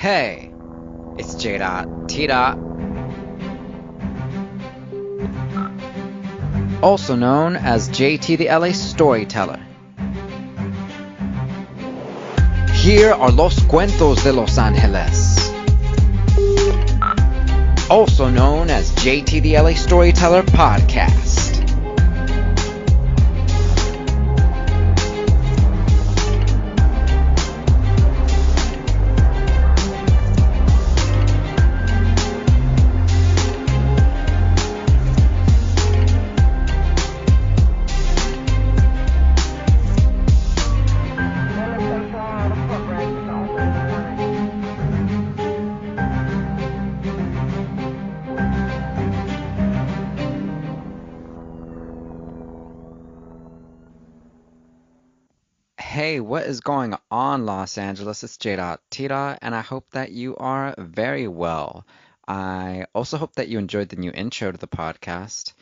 Hey, it's JT, also known as JT the LA Storyteller. Here are los cuentos de Los Angeles, also known as JT the LA Storyteller Podcast. Hey, what is going on, Los Angeles? It's JT, and I hope that you are very well. I also hope that you enjoyed the new intro to the podcast.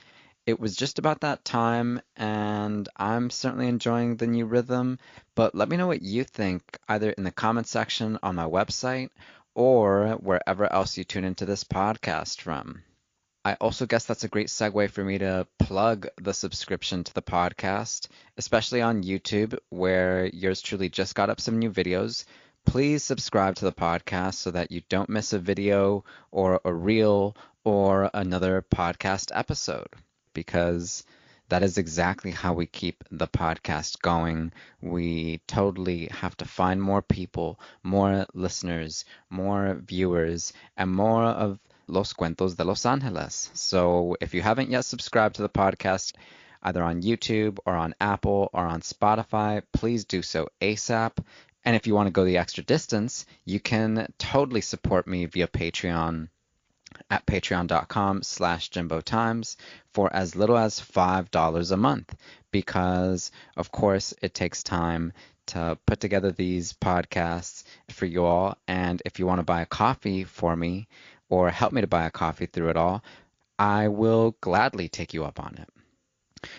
It was just about that time, and I'm certainly enjoying the new rhythm, but let me know what you think either in the comment section on my website or wherever else you tune into this podcast from. I also guess that's a great segue for me to plug the subscription to the podcast, especially on YouTube, where yours truly just got up some new videos. Please subscribe to the podcast so that you don't miss a video or a reel or another podcast episode, because that is exactly how we keep the podcast going. We totally have to find more people, more listeners, more viewers, and more of Los Cuentos de Los Angeles. So if you haven't yet subscribed to the podcast, either on YouTube or on Apple or on Spotify, please do so ASAP. And if you want to go the extra distance, you can totally support me via Patreon at patreon.com/JimboTimes for as little as $5 a month, because of course it takes time to put together these podcasts for you all. And if you want to buy a coffee for me or help me to buy a coffee through it all, I will gladly take you up on it.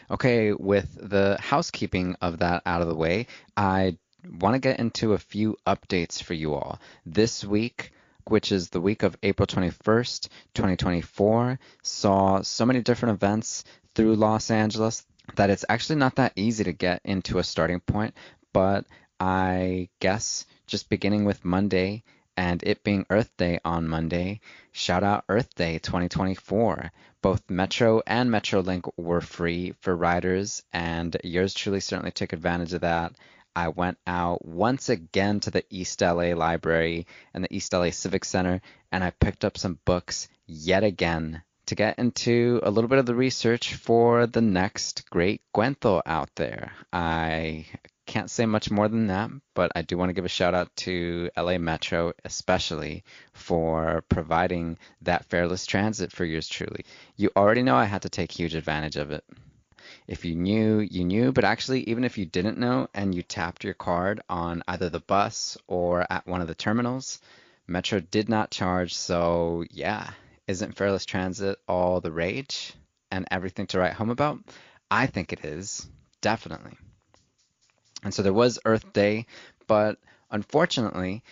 Okay, with the housekeeping of that out of the way, I want to get into a few updates for you all. This week, which is the week of April 21st, 2024, saw so many different events through Los Angeles that it's actually not that easy to get into a starting point, but I guess just beginning with Monday and it being Earth Day on Monday, shout out Earth Day 2024. Both Metro and Metrolink were free for riders, and yours truly certainly took advantage of that. I went out once again to the East LA Library and the East LA Civic Center, and I picked up some books yet again to get into a little bit of the research for the next great cuento out there. I can't say much more than that, but I do want to give a shout out to LA Metro, especially for providing that fareless transit for yours truly. You already know I had to take huge advantage of it. If you knew, you knew, but actually, even if you didn't know and you tapped your card on either the bus or at one of the terminals, Metro did not charge. So, yeah, isn't fareless transit all the rage and everything to write home about? I think it is, definitely. And so there was Earth Day, but unfortunately,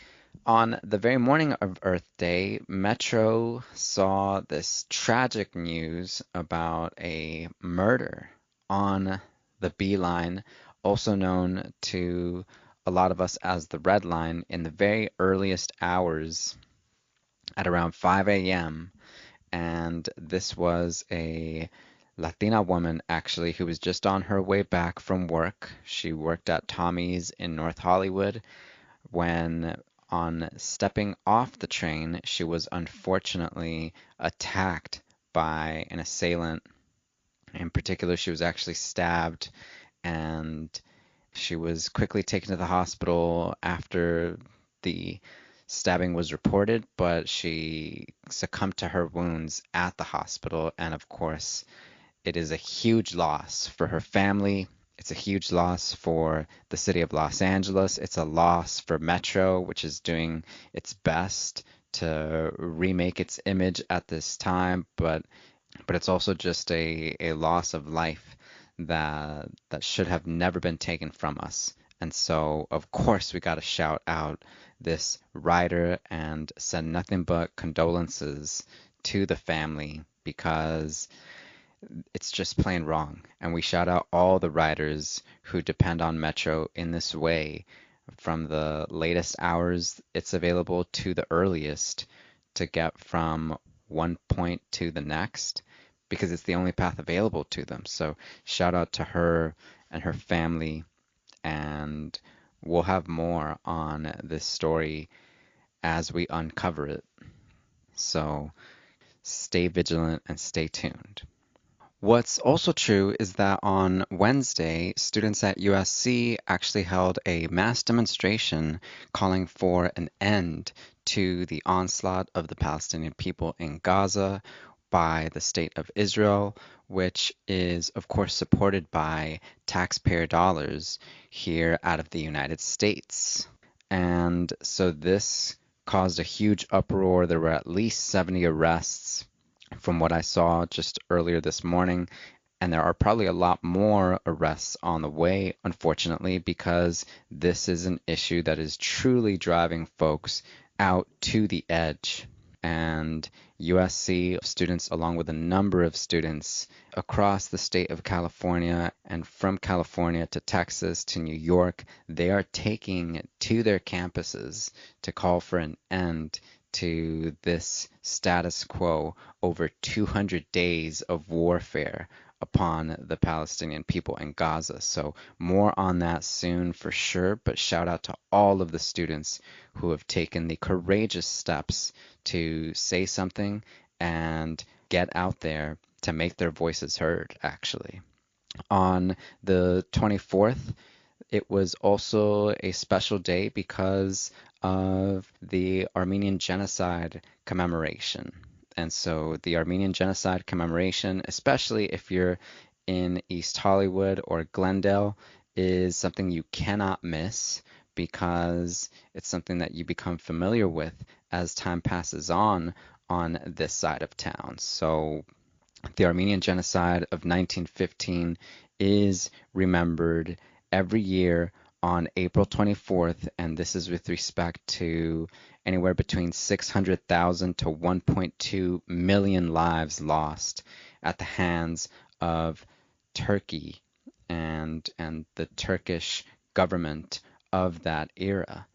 on the very morning of Earth Day, Metro saw this tragic news about a murder on the B line, also known to a lot of us as the Red Line, in the very earliest hours at around 5 a.m. And this was a Latina woman, actually, who was just on her way back from work. She worked at Tommy's in North Hollywood when, on stepping off the train, she was unfortunately attacked by an assailant. In particular, she was actually stabbed, and she was quickly taken to the hospital after the stabbing was reported, but she succumbed to her wounds at the hospital. And of course, it is a huge loss for her family. It's a huge loss for the city of Los Angeles. It's a loss for Metro, which is doing its best to remake its image at this time, but it's also just a loss of life that should have never been taken from us, And so, of course, we got to shout out this writer and send nothing but condolences to the family because it's just plain wrong. And we shout out all the writers who depend on Metro in this way, from the latest hours it's available to the earliest, to get from one point to the next, because it's the only path available to them. So shout out to her and her family, and we'll have more on this story as we uncover it. So stay vigilant and stay tuned. What's also true is that on Wednesday, students at USC actually held a mass demonstration calling for an end to the onslaught of the Palestinian people in Gaza by the State of Israel, which is, of course, supported by taxpayer dollars here out of the United States. And so this caused a huge uproar. There were at least 70 arrests from what I saw just earlier this morning, and there are probably a lot more arrests on the way, unfortunately, because this is an issue that is truly driving folks out to the edge. And USC students, along with a number of students across the state of California and from California to Texas to New York, they are taking to their campuses to call for an end to this status quo over 200 days of warfare upon the Palestinian people in Gaza. So more on that soon for sure, but shout out to all of the students who have taken the courageous steps to say something and get out there to make their voices heard, actually. On the 24th, it was also a special day because of the Armenian Genocide commemoration. And so the Armenian Genocide commemoration, especially if you're in East Hollywood or Glendale, is something you cannot miss because it's something that you become familiar with as time passes on this side of town. So the Armenian Genocide of 1915 is remembered every year on April 24th, and this is with respect to anywhere between 600,000 to 1.2 million lives lost at the hands of Turkey and the Turkish government of that era.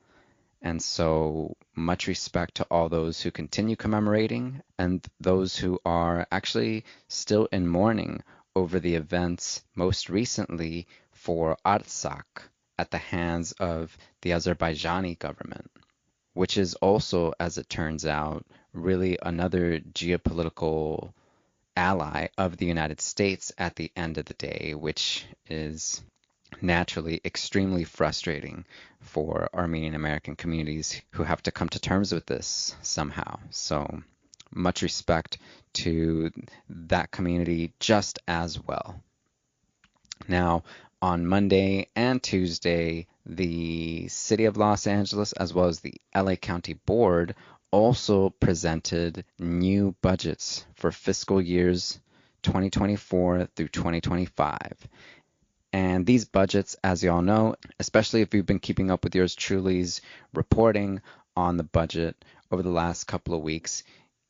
And so much respect to all those who continue commemorating and those who are actually still in mourning over the events most recently for Artsakh at the hands of the Azerbaijani government, which is also, as it turns out, really another geopolitical ally of the United States at the end of the day, which is naturally extremely frustrating for Armenian American communities who have to come to terms with this somehow. So much respect to that community just as well. Now, on Monday and Tuesday, the City of Los Angeles as well as the LA County Board also presented new budgets for fiscal years 2024 through 2025. And these budgets, as you all know, especially if you've been keeping up with yours truly's reporting on the budget over the last couple of weeks,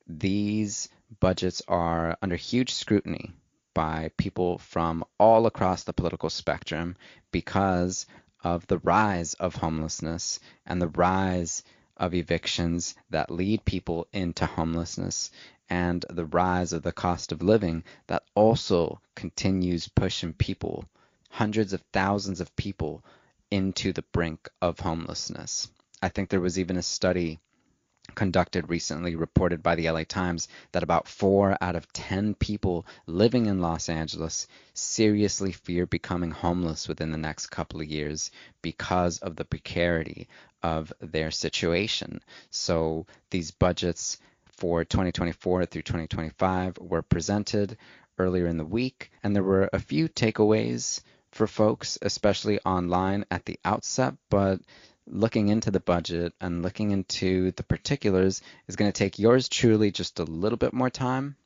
these budgets are under huge scrutiny by people from all across the political spectrum because of the rise of homelessness and the rise of evictions that lead people into homelessness and the rise of the cost of living that also continues pushing people, hundreds of thousands of people, into the brink of homelessness. I think there was even a study conducted recently, reported by the LA Times, that about 4 out of 10 people living in Los Angeles seriously fear becoming homeless within the next couple of years because of the precarity of their situation. So these budgets for 2024 through 2025 were presented earlier in the week, and there were a few takeaways for folks, especially online at the outset, but looking into the budget and looking into the particulars is going to take yours truly just a little bit more time.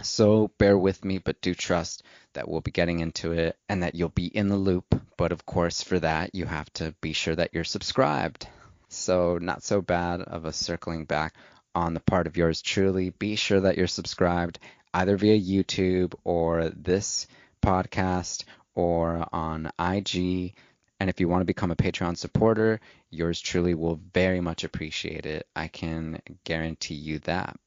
So bear with me, but do trust that we'll be getting into it and that you'll be in the loop. But of course, for that, you have to be sure that you're subscribed. So not so bad of a circling back on the part of yours truly. Be sure that you're subscribed either via YouTube or this podcast or on IG. And if you want to become a Patreon supporter, yours truly will very much appreciate it. I can guarantee you that.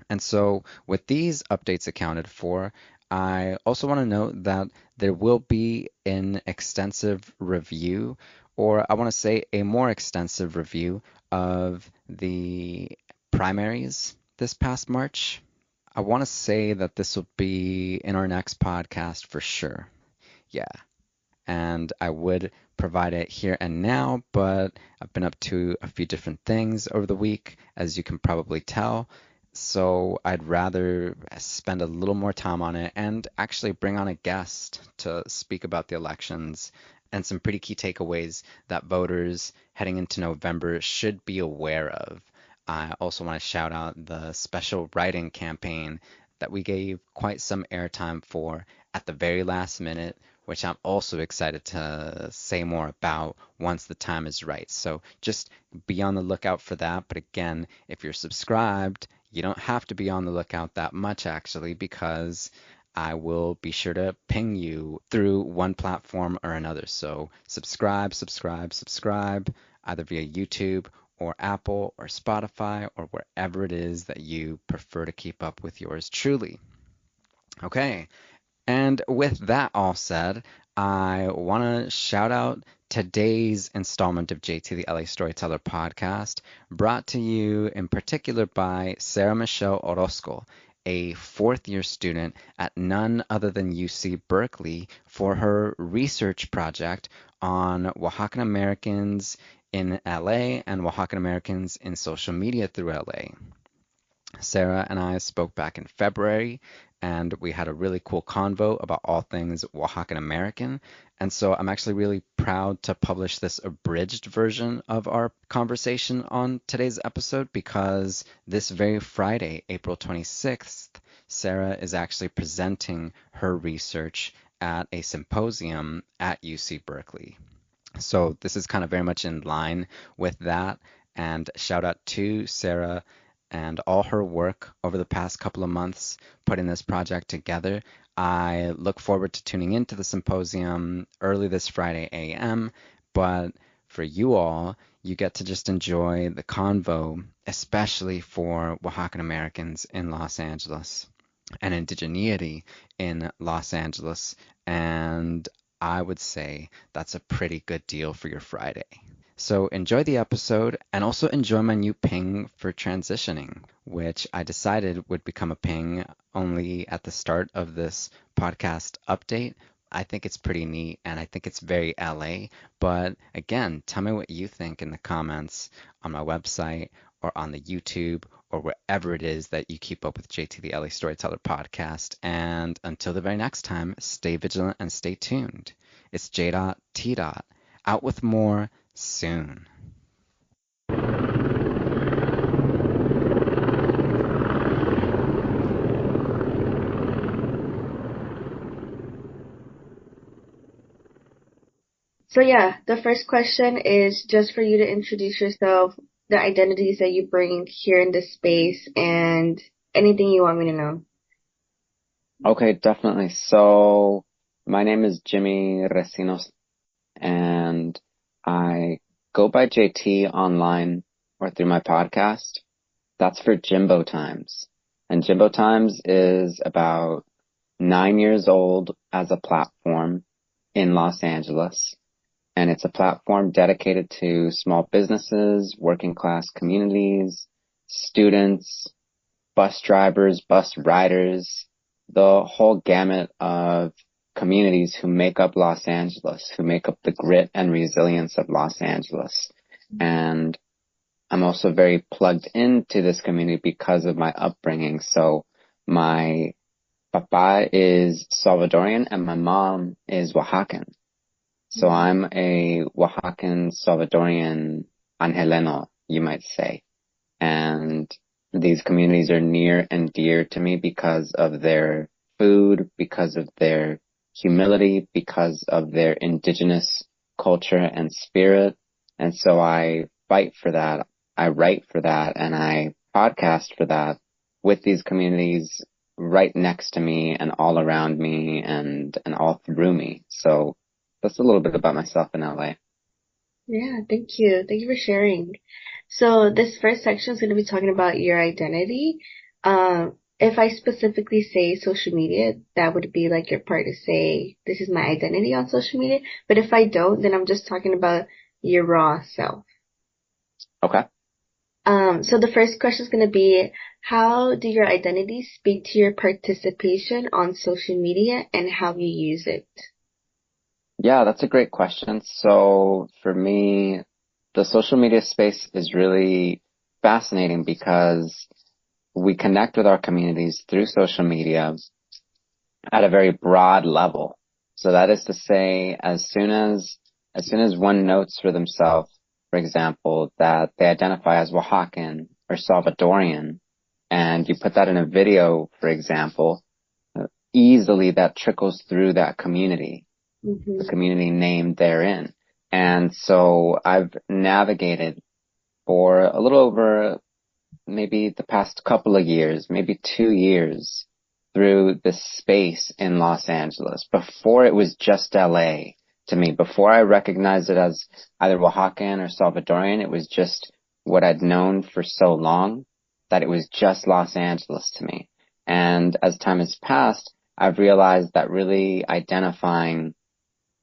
And so, with these updates accounted for, I also want to note that there will be an extensive review, or I want to say a more extensive review of the primaries this past March. I want to say that this will be in our next podcast for sure. Yeah. And I would provide it here and now, but I've been up to a few different things over the week, as you can probably tell. So I'd rather spend a little more time on it and actually bring on a guest to speak about the elections and some pretty key takeaways that voters heading into November should be aware of. I also want to shout out the special write-in campaign that we gave quite some airtime for at the very last minute, which I'm also excited to say more about once the time is right. So just be on the lookout for that. But again, if you're subscribed, you don't have to be on the lookout that much actually, because I will be sure to ping you through one platform or another. So subscribe, subscribe, subscribe, either via YouTube or Apple or Spotify or wherever it is that you prefer to keep up with yours truly. Okay, and with that all said, I want to shout out today's installment of JT the LA Storyteller podcast, brought to you in particular by Sarah Michelle Orozco, a fourth year student at none other than UC Berkeley, for her research project on Oaxacan Americans in LA and Oaxacan Americans in social media through LA. Sarah and I spoke back in February, and we had a really cool convo about all things Oaxacan American. And so I'm actually really proud to publish this abridged version of our conversation on today's episode, because this very Friday, April 26th, Sarah is actually presenting her research at a symposium at UC Berkeley. So this is kind of very much in line with that. And shout out to Sarah and all her work over the past couple of months putting this project together. I look forward to tuning into the symposium early this Friday a.m., but for you all, you get to just enjoy the convo, especially for Oaxacan Americans in Los Angeles and indigeneity in Los Angeles. And I would say that's a pretty good deal for your Friday. So enjoy the episode and also enjoy my new ping for transitioning, which I decided would become a ping only at the start of this podcast update. I think it's pretty neat and I think it's very LA. But again, tell me what you think in the comments on my website or on the YouTube or wherever it is that you keep up with JT the LA Storyteller podcast. And until the very next time, stay vigilant and stay tuned. It's J.T. Out with more soon. So yeah, the first question is just for you to introduce yourself, the identities that you bring here in this space, and anything you want me to know. Okay, definitely. So my name is Jimmy Recinos, and I go by JT online or through my podcast. That's for Jimbo Times. And Jimbo Times is about 9 years old as a platform in Los Angeles. And it's a platform dedicated to small businesses, working class communities, students, bus drivers, bus riders, the whole gamut of communities who make up Los Angeles, who make up the grit and resilience of Los Angeles. And I'm also very plugged into this community because of my upbringing. So my papa is Salvadorian and my mom is Oaxacan. So I'm a Oaxacan Salvadorian Angeleno, you might say. And these communities are near and dear to me because of their food, because of their humility, because of their indigenous culture and spirit. And so I fight for that. I write for that, and I podcast for that with these communities right next to me and all around me and all through me. So that's a little bit about myself in LA. Yeah, thank you. Thank you for sharing. So this first section is going to be talking about your identity. If I specifically say social media, that would be like your part to say, this is my identity on social media. But if I don't, then I'm just talking about your raw self. Okay. So the first question is going to be, how do your identities speak to your participation on social media and how you use it? Yeah, that's a great question. So for me, the social media space is really fascinating because we connect with our communities through social media at a very broad level. So that is to say, as soon as one notes for themselves, for example, that they identify as Oaxacan or Salvadorian, and you put that in a video, for example, easily that trickles through that community, the community name therein. And so I've navigated for a little over maybe the past couple of years, maybe 2 years, through the space in Los Angeles. Before it was just LA to me. Before I recognized it as either Oaxacan or Salvadorian, it was just what I'd known for so long that it was just Los Angeles to me. And as time has passed, I've realized that really identifying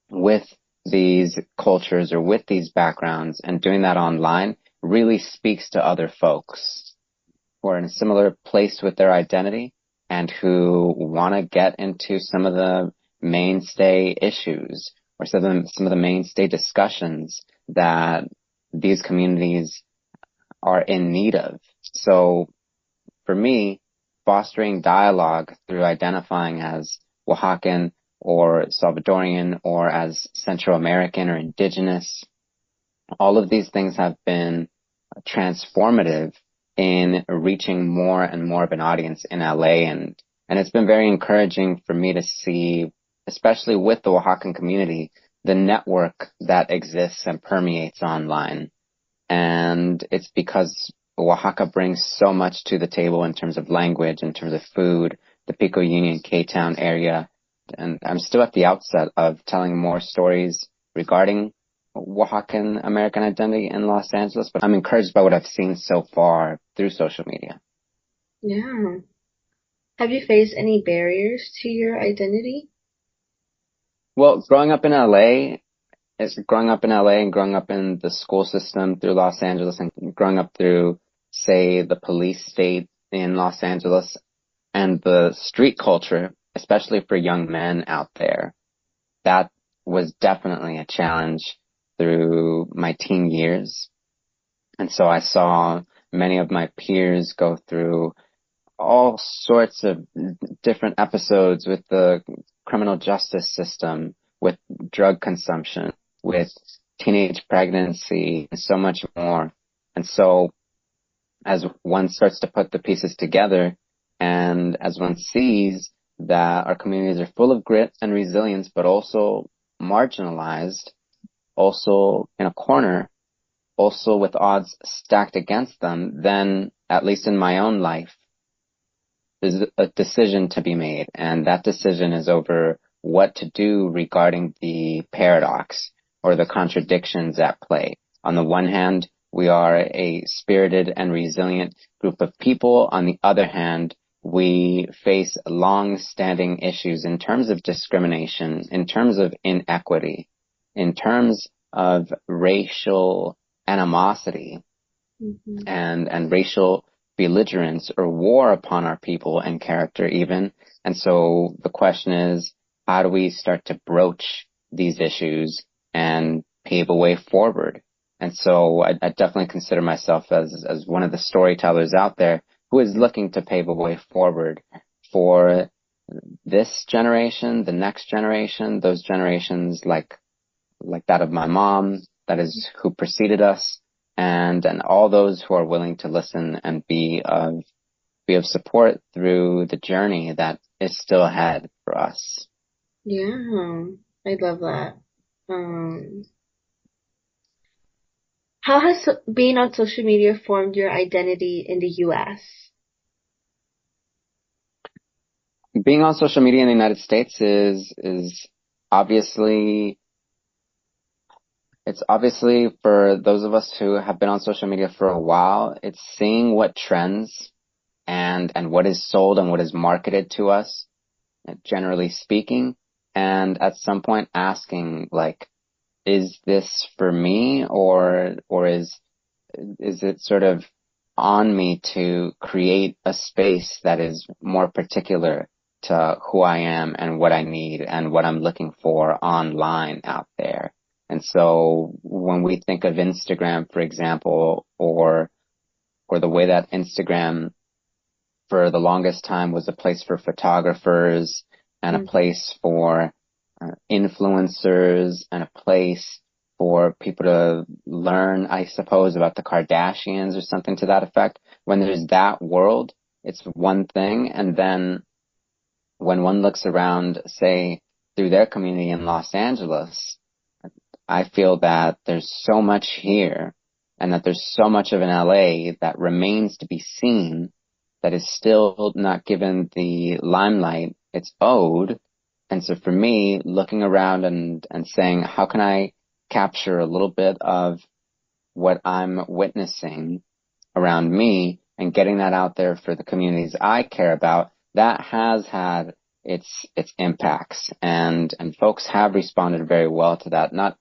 with these cultures or with these backgrounds and doing that online really speaks to other folks who are in a similar place with their identity and who want to get into some of the mainstay issues or some of the mainstay discussions that these communities are in need of. So for me, fostering dialogue through identifying as Oaxacan or Salvadorian or as Central American or indigenous, all of these things have been transformative in reaching more and more of an audience in LA. And it's been very encouraging for me to see, especially with the Oaxacan community, the network that exists and permeates online. And it's because Oaxaca brings so much to the table in terms of language, in terms of food, the Pico Union, K-Town area. And I'm still at the outset of telling more stories regarding Oaxacan American identity in Los Angeles, but I'm encouraged by what I've seen so far through social media. Yeah. Have you faced any barriers to your identity? Well, growing up in LA and growing up in the school system through Los Angeles and growing up through, say, the police state in Los Angeles and the street culture, especially for young men out there, that was definitely a challenge through my teen years. And so I saw many of my peers go through all sorts of different episodes with the criminal justice system, with drug consumption, with teenage pregnancy, and so much more. And so as one starts to put the pieces together and as one sees that our communities are full of grit and resilience, but also marginalized, also in a corner, also with odds stacked against them, then at least in my own life, there's a decision to be made. And that decision is over what to do regarding the paradox or the contradictions at play. On the one hand, we are a spirited and resilient group of people. On the other hand, we face long-standing issues in terms of discrimination, in terms of inequity, in terms of racial animosity and racial belligerence or war upon our people and character even. And so the question is, how do we start to broach these issues and pave a way forward? And so I definitely consider myself as one of the storytellers out there who is looking to pave a way forward for this generation, the next generation, those generations like that of my mom, that is who preceded us, and all those who are willing to listen and be of support through the journey that is still ahead for us. Yeah, I love that. How has being on social media formed your identity in the US? Being on social media in the United States is obviously, it's obviously for those of us who have been on social media for a while, it's seeing what trends and what is sold and what is marketed to us, generally speaking, and at some point asking, like, is this for me, or is it sort of on me to create a space that is more particular to who I am and what I need and what I'm looking for online out there. And so when we think of Instagram, for example, or the way that Instagram for the longest time was a place for photographers and a place for influencers and a place for people to learn, I suppose, about the Kardashians or something to that effect. When there's that world, it's one thing. And then when one looks around, say, through their community in Los Angeles, I feel that there's so much here and that there's so much of in LA that remains to be seen that is still not given the limelight it's owed. And so for me, looking around and saying, how can I capture a little bit of what I'm witnessing around me and getting that out there for the communities I care about, that has had its impacts. And folks have responded very well to that, not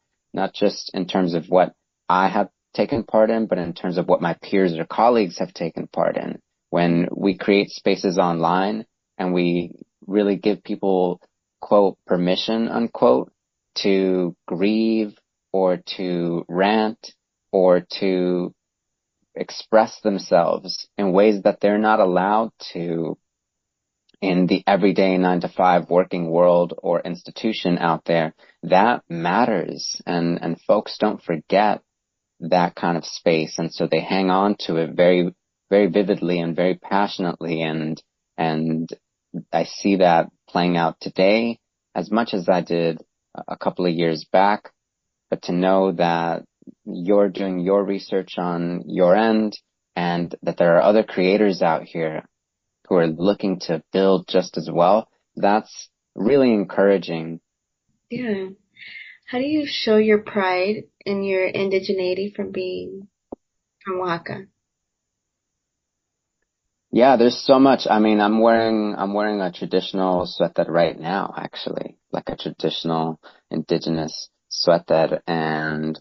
just in terms of what I have taken part in, but in terms of what my peers or colleagues have taken part in. When we create spaces online and we really give people, quote, permission, unquote, to grieve or to rant or to express themselves in ways that they're not allowed to in the everyday 9-to-5 working world or institution out there, that matters. And folks don't forget that kind of space. And so they hang on to it very, very vividly and very passionately. And I see that playing out today as much as I did a couple of years back. But to know that you're doing your research on your end and that there are other creators out here who are looking to build just as well, that's really encouraging. Yeah. How do you show your pride in your indigeneity from being from Oaxaca? Yeah, there's so much. I mean, I'm wearing a traditional suéter right now, actually, like a traditional indigenous suéter, and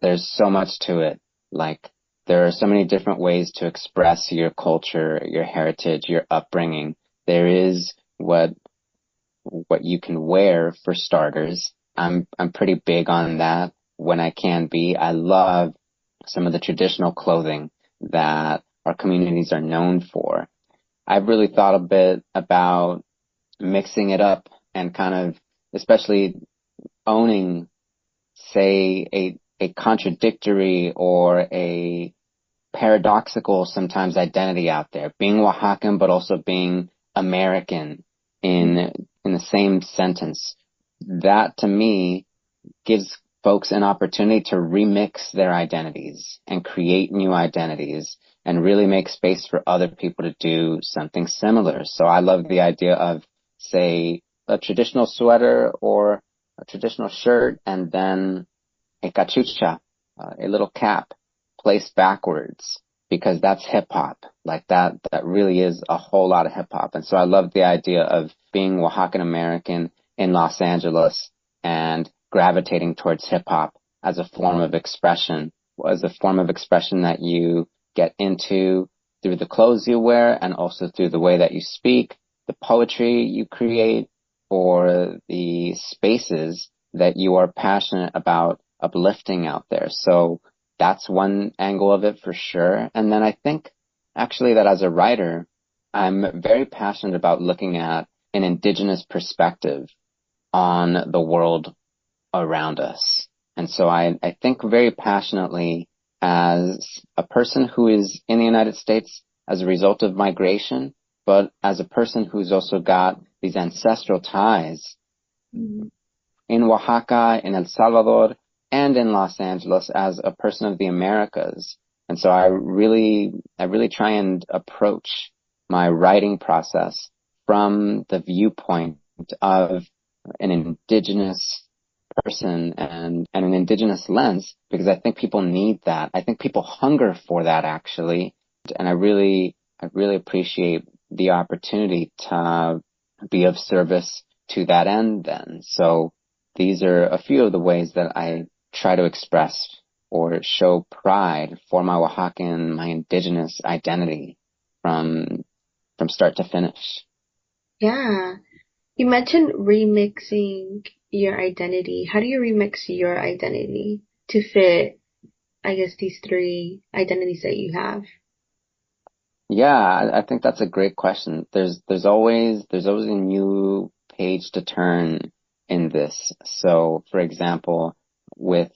there's so much to it. Like, there are so many different ways to express your culture, your heritage, your upbringing. There is what you can wear, for starters. I'm pretty big on that when I can be. I love some of the traditional clothing that our communities are known for. I've really thought a bit about mixing it up and kind of, especially owning, say, a contradictory or a paradoxical sometimes identity out there, being Oaxacan but also being American in the same sentence. That to me gives folks an opportunity to remix their identities and create new identities and really make space for other people to do something similar. So I love the idea of, say, a traditional sweater or a traditional shirt and then a cachucha, a little cap placed backwards, because that's hip hop. Like that really is a whole lot of hip hop. And so I love the idea of being Oaxacan American in Los Angeles and gravitating towards hip hop as a form of expression, that you get into through the clothes you wear and also through the way that you speak, the poetry you create, or the spaces that you are passionate about uplifting out there. So that's one angle of it for sure. And then I think actually that as a writer, I'm very passionate about looking at an indigenous perspective on the world around us. And so I think very passionately as a person who is in the United States as a result of migration, but as a person who's also got these ancestral ties in Oaxaca, in El Salvador, and in Los Angeles as a person of the Americas. And so I really try and approach my writing process from the viewpoint of an indigenous person and an indigenous lens, because I think people need that. I think people hunger for that, actually. And I really appreciate the opportunity to be of service to that end then. So these are a few of the ways that I try to express or show pride for my Oaxacan, my indigenous identity from start to finish. Yeah. You mentioned remixing your identity. How do you remix your identity to fit, I guess, these three identities that you have? Yeah, I think that's a great question. There's always a new page to turn in this. So, for example, with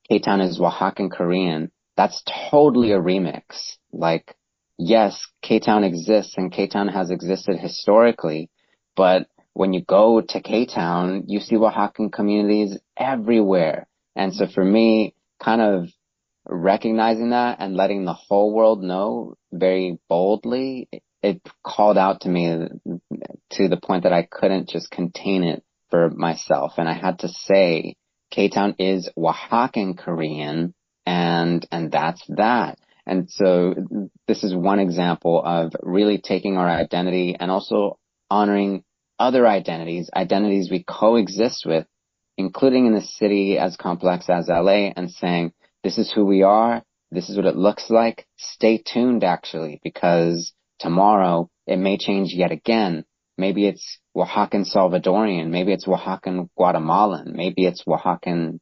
K-Town is Oaxacan Korean, that's totally a remix. Like, yes, K-Town exists and K-Town has existed historically, but when you go to K-Town, you see Oaxacan communities everywhere. And so for me, kind of recognizing that and letting the whole world know very boldly, it called out to me to the point that I couldn't just contain it for myself. And I had to say, K-Town is Oaxacan Korean, and that's that. And so this is one example of really taking our identity and also honoring other identities we coexist with, including in a city as complex as LA, and saying, this is who we are, this is what it looks like. Stay tuned, actually, because tomorrow it may change yet again. Maybe it's Oaxacan Salvadorian, maybe it's Oaxacan Guatemalan, maybe it's Oaxacan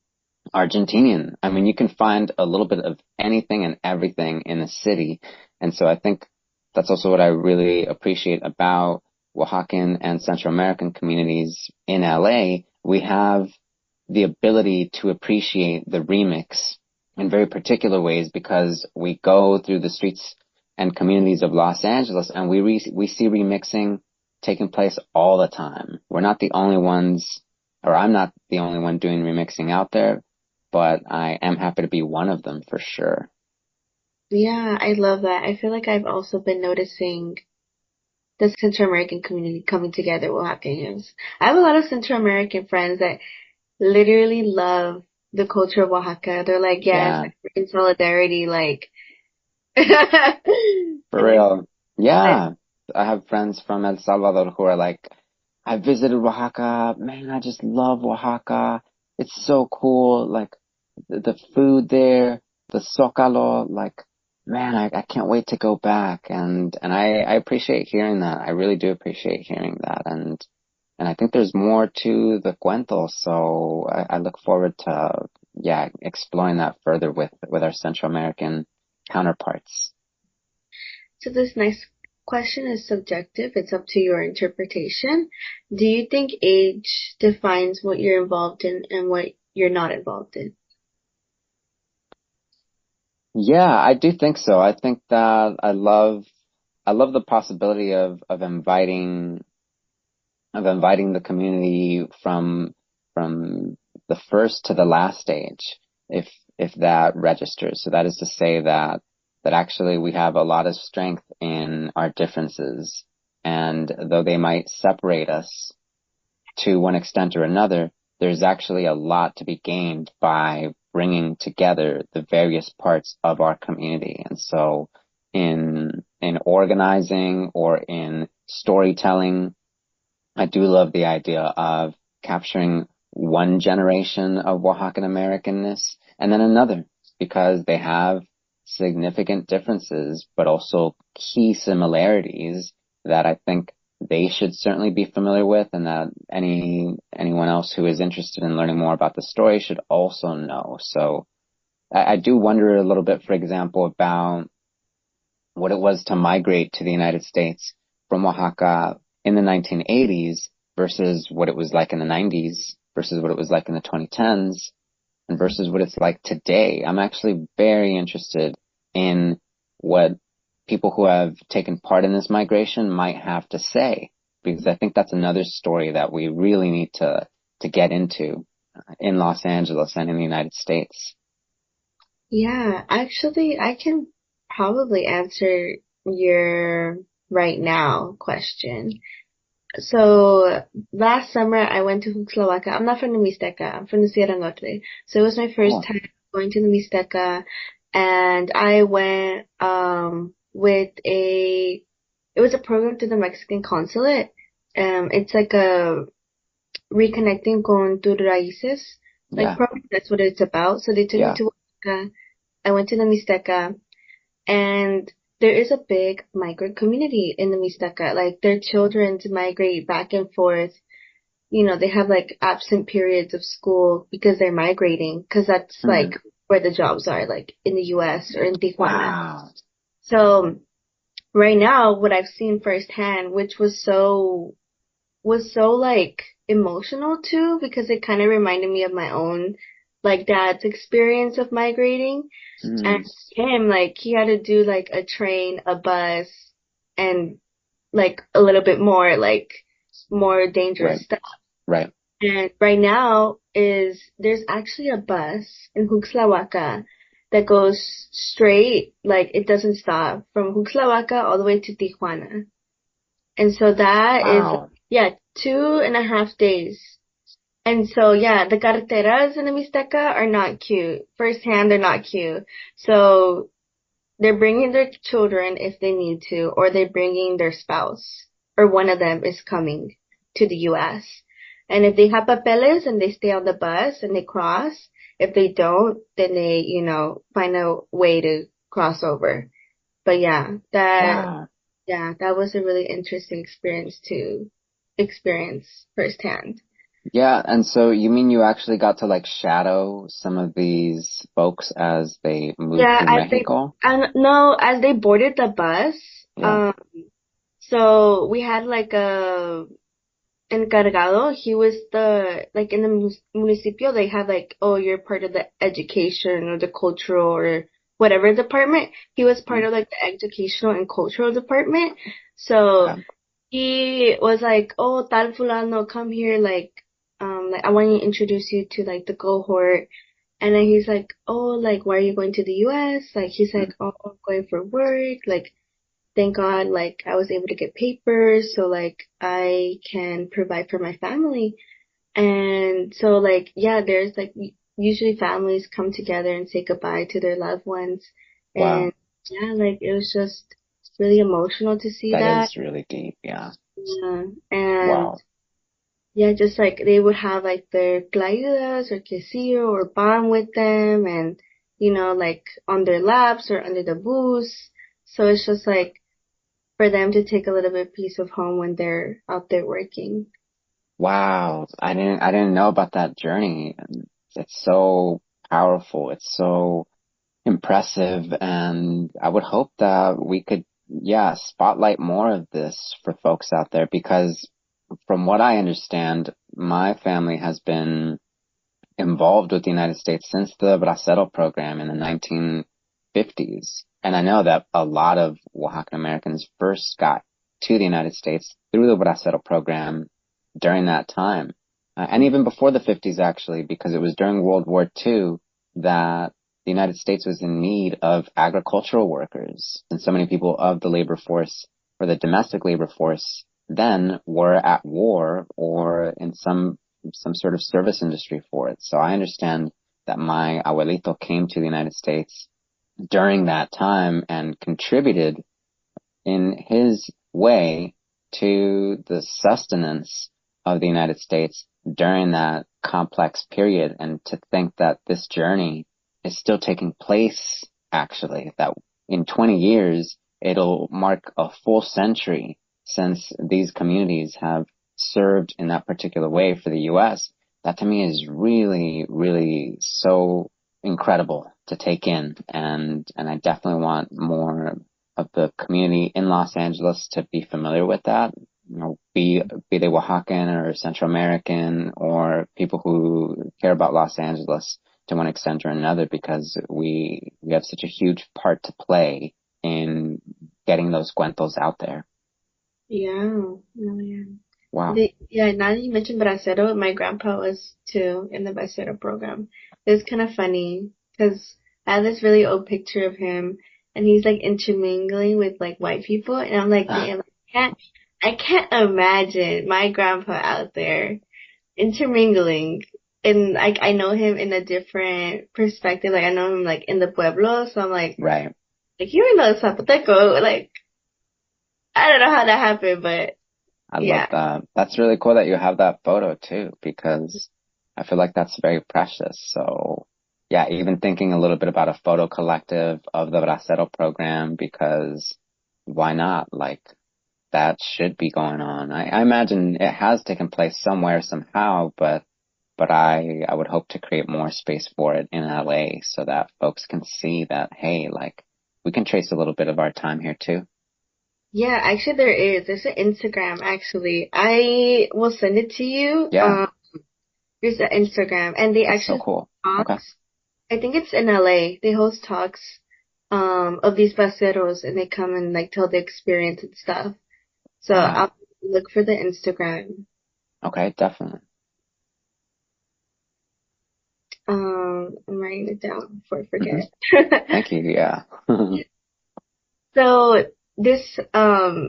Argentinian. I mean, you can find a little bit of anything and everything in a city. And so I think that's also what I really appreciate about Oaxacan and Central American communities in LA. We have the ability to appreciate the remix in very particular ways, because we go through the streets and communities of Los Angeles and we see remixing taking place all the time. We're not the only ones, or I'm not the only one doing remixing out there, but I am happy to be one of them for sure. Yeah, I love that. I feel like I've also been noticing the Central American community coming together with Oaxaqueños. I have a lot of Central American friends that literally love the culture of Oaxaca. They're like, yes, Yeah, in solidarity, like. for real. Yeah, I have friends from El Salvador who are like, I visited Oaxaca. Man, I just love Oaxaca. It's so cool. Like the food there, the Zócalo, like, man, I can't wait to go back. And I appreciate hearing that. I really do appreciate hearing that. And I think there's more to the cuento. So I look forward to, yeah, exploring that further with our Central American counterparts. So this next question is subjective. It's up to your interpretation. Do you think age defines what you're involved in and what you're not involved in? Yeah, I do think so. I think that I love the possibility of inviting the community from the first to the last stage, if that registers. So that is to say that actually we have a lot of strength in our differences, and though they might separate us to one extent or another, there's actually a lot to be gained by bringing together the various parts of our community. And so in organizing or in storytelling, I do love the idea of capturing one generation of Oaxacan Americanness and then another, because they have significant differences, but also key similarities that I think they should certainly be familiar with, and that anyone else who is interested in learning more about the story should also know. So I do wonder a little bit, for example, about what it was to migrate to the United States from Oaxaca in the 1980s versus what it was like in the 90s versus what it was like in the 2010s. and versus what it's like today. I'm actually very interested in what people who have taken part in this migration might have to say, because I think that's another story that we really need to get into in Los Angeles and in the United States. Yeah, actually, I can probably answer your right now question. So last summer I went to Huxlahuaca. I'm not from the Mixteca. I'm from the Sierra Norte. So it was my first time going to the Mixteca, and I went with it was a program through the Mexican consulate. It's like a reconnecting con tus raíces, like probably that's what it's about. So they took me to Oaxaca. I went to the Mixteca, and there is a big migrant community in the Mixteca. Like their children migrate back and forth. You know, they have like absent periods of school because they're migrating, because that's like where the jobs are, like in the US or in Tijuana. Wow. So right now, what I've seen firsthand, which was so like emotional too, because it kind of reminded me of my own like dad's experience of migrating. And him, like, he had to do like a train, a bus, and like a little bit more like more dangerous stuff. Right. And right now there's actually a bus in Huxlahuaca that goes straight, like it doesn't stop, from Huxlahuaca all the way to Tijuana. And so that is 2.5 days. And so, yeah, the carreteras in the Mixteca are not cute. Firsthand, they're not cute. So they're bringing their children if they need to, or they're bringing their spouse, or one of them is coming to the U.S. And if they have papeles and they stay on the bus and they cross, if they don't, then they, you know, find a way to cross over. But yeah, that was a really interesting experience to experience firsthand. Yeah, and so you mean you actually got to like shadow some of these folks as they moved through Mexico? No, as they boarded the bus. So we had like a encargado. He was like in the municipio, they have like, oh, you're part of the education or the cultural or whatever department. He was part of like the educational and cultural department. So he was like, oh, tal fulano, come here, like I want to introduce you to like the cohort. And then he's like, oh, like, why are you going to the US? Like, he's like, oh, I'm going for work. Like, thank God, like, I was able to get papers so like I can provide for my family. And so like, yeah, there's like usually families come together and say goodbye to their loved ones. And yeah, like, it was just really emotional to see that. That is really deep, yeah. Yeah, and yeah, just like they would have like their clayudas or quesillo or pan with them, and you know, like on their laps or under the bus. So it's just like for them to take a little bit of piece of home when they're out there working. Wow, I didn't know about that journey. It's so powerful. It's so impressive, and I would hope that we could, spotlight more of this for folks out there, because from what I understand, my family has been involved with the United States since the Bracero Program in the 1950s. And I know that a lot of Oaxacan Americans first got to the United States through the Bracero Program during that time. And even before the 50s, actually, because it was during World War II that the United States was in need of agricultural workers. And so many people of the labor force, or the domestic labor force, then were at war or in some sort of service industry for it. So I understand that my abuelito came to the United States during that time and contributed in his way to the sustenance of the United States during that complex period. And to think that this journey is still taking place, actually, that in 20 years, it'll mark a full century since these communities have served in that particular way for the U.S., that to me is really, really so incredible to take in. And I definitely want more of the community in Los Angeles to be familiar with that. You know, be they Oaxacan or Central American or people who care about Los Angeles, to one extent or another, because we have such a huge part to play in getting those cuentos out there. Yeah. Oh, yeah. Wow. Yeah, now that you mentioned Bracero, my grandpa was too in the Bracero program. It was kind of funny because I have this really old picture of him and he's like intermingling with like white people, and I'm like, damn, I can't imagine my grandpa out there intermingling. And I know him in a different perspective. Like I know him like in the pueblo, so I'm Right. like you know Zapoteco, like I don't know how that happened, but I love yeah. that. That's really cool that you have that photo too, because I feel like that's very precious. So yeah, even thinking a little bit about a photo collective of the Bracero program, because why not? Like that should be going on. I imagine it has taken place somewhere, somehow, but I would hope to create more space for it in LA so that folks can see that, hey, like we can trace a little bit of our time here too. Yeah, actually there is. There's an Instagram actually. I will send it to you. Yeah, There's an Instagram and they that's so actually cool. Okay. talks. I think it's in LA. They host talks of these parceros and they come and like tell the experience and stuff. So Wow. I'll look for the Instagram. Okay, definitely. I'm writing it down before I Hmm. forget. Thank you. Yeah. So this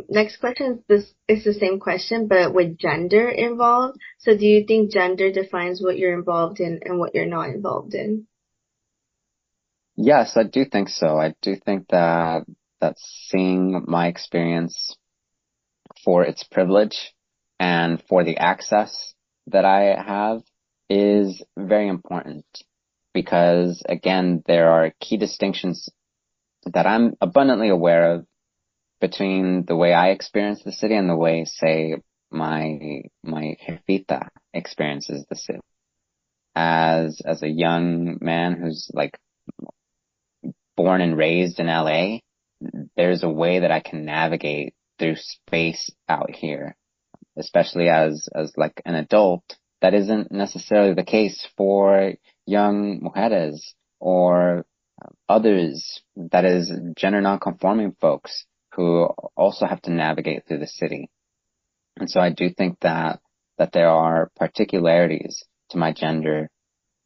next question is the same question but with gender involved. So do you think gender defines what you're involved in and what you're not involved in? Yes, I do think so. I do think that seeing my experience for its privilege and for the access that I have is very important, because again, there are key distinctions that I'm abundantly aware of between the way I experience the city and the way, say, my jefita experiences the city. As a young man who's like born and raised in LA, there's a way that I can navigate through space out here, especially as like an adult. That isn't necessarily the case for young mujeres or others, that is gender nonconforming folks who also have to navigate through the city. And so I do think that there are particularities to my gender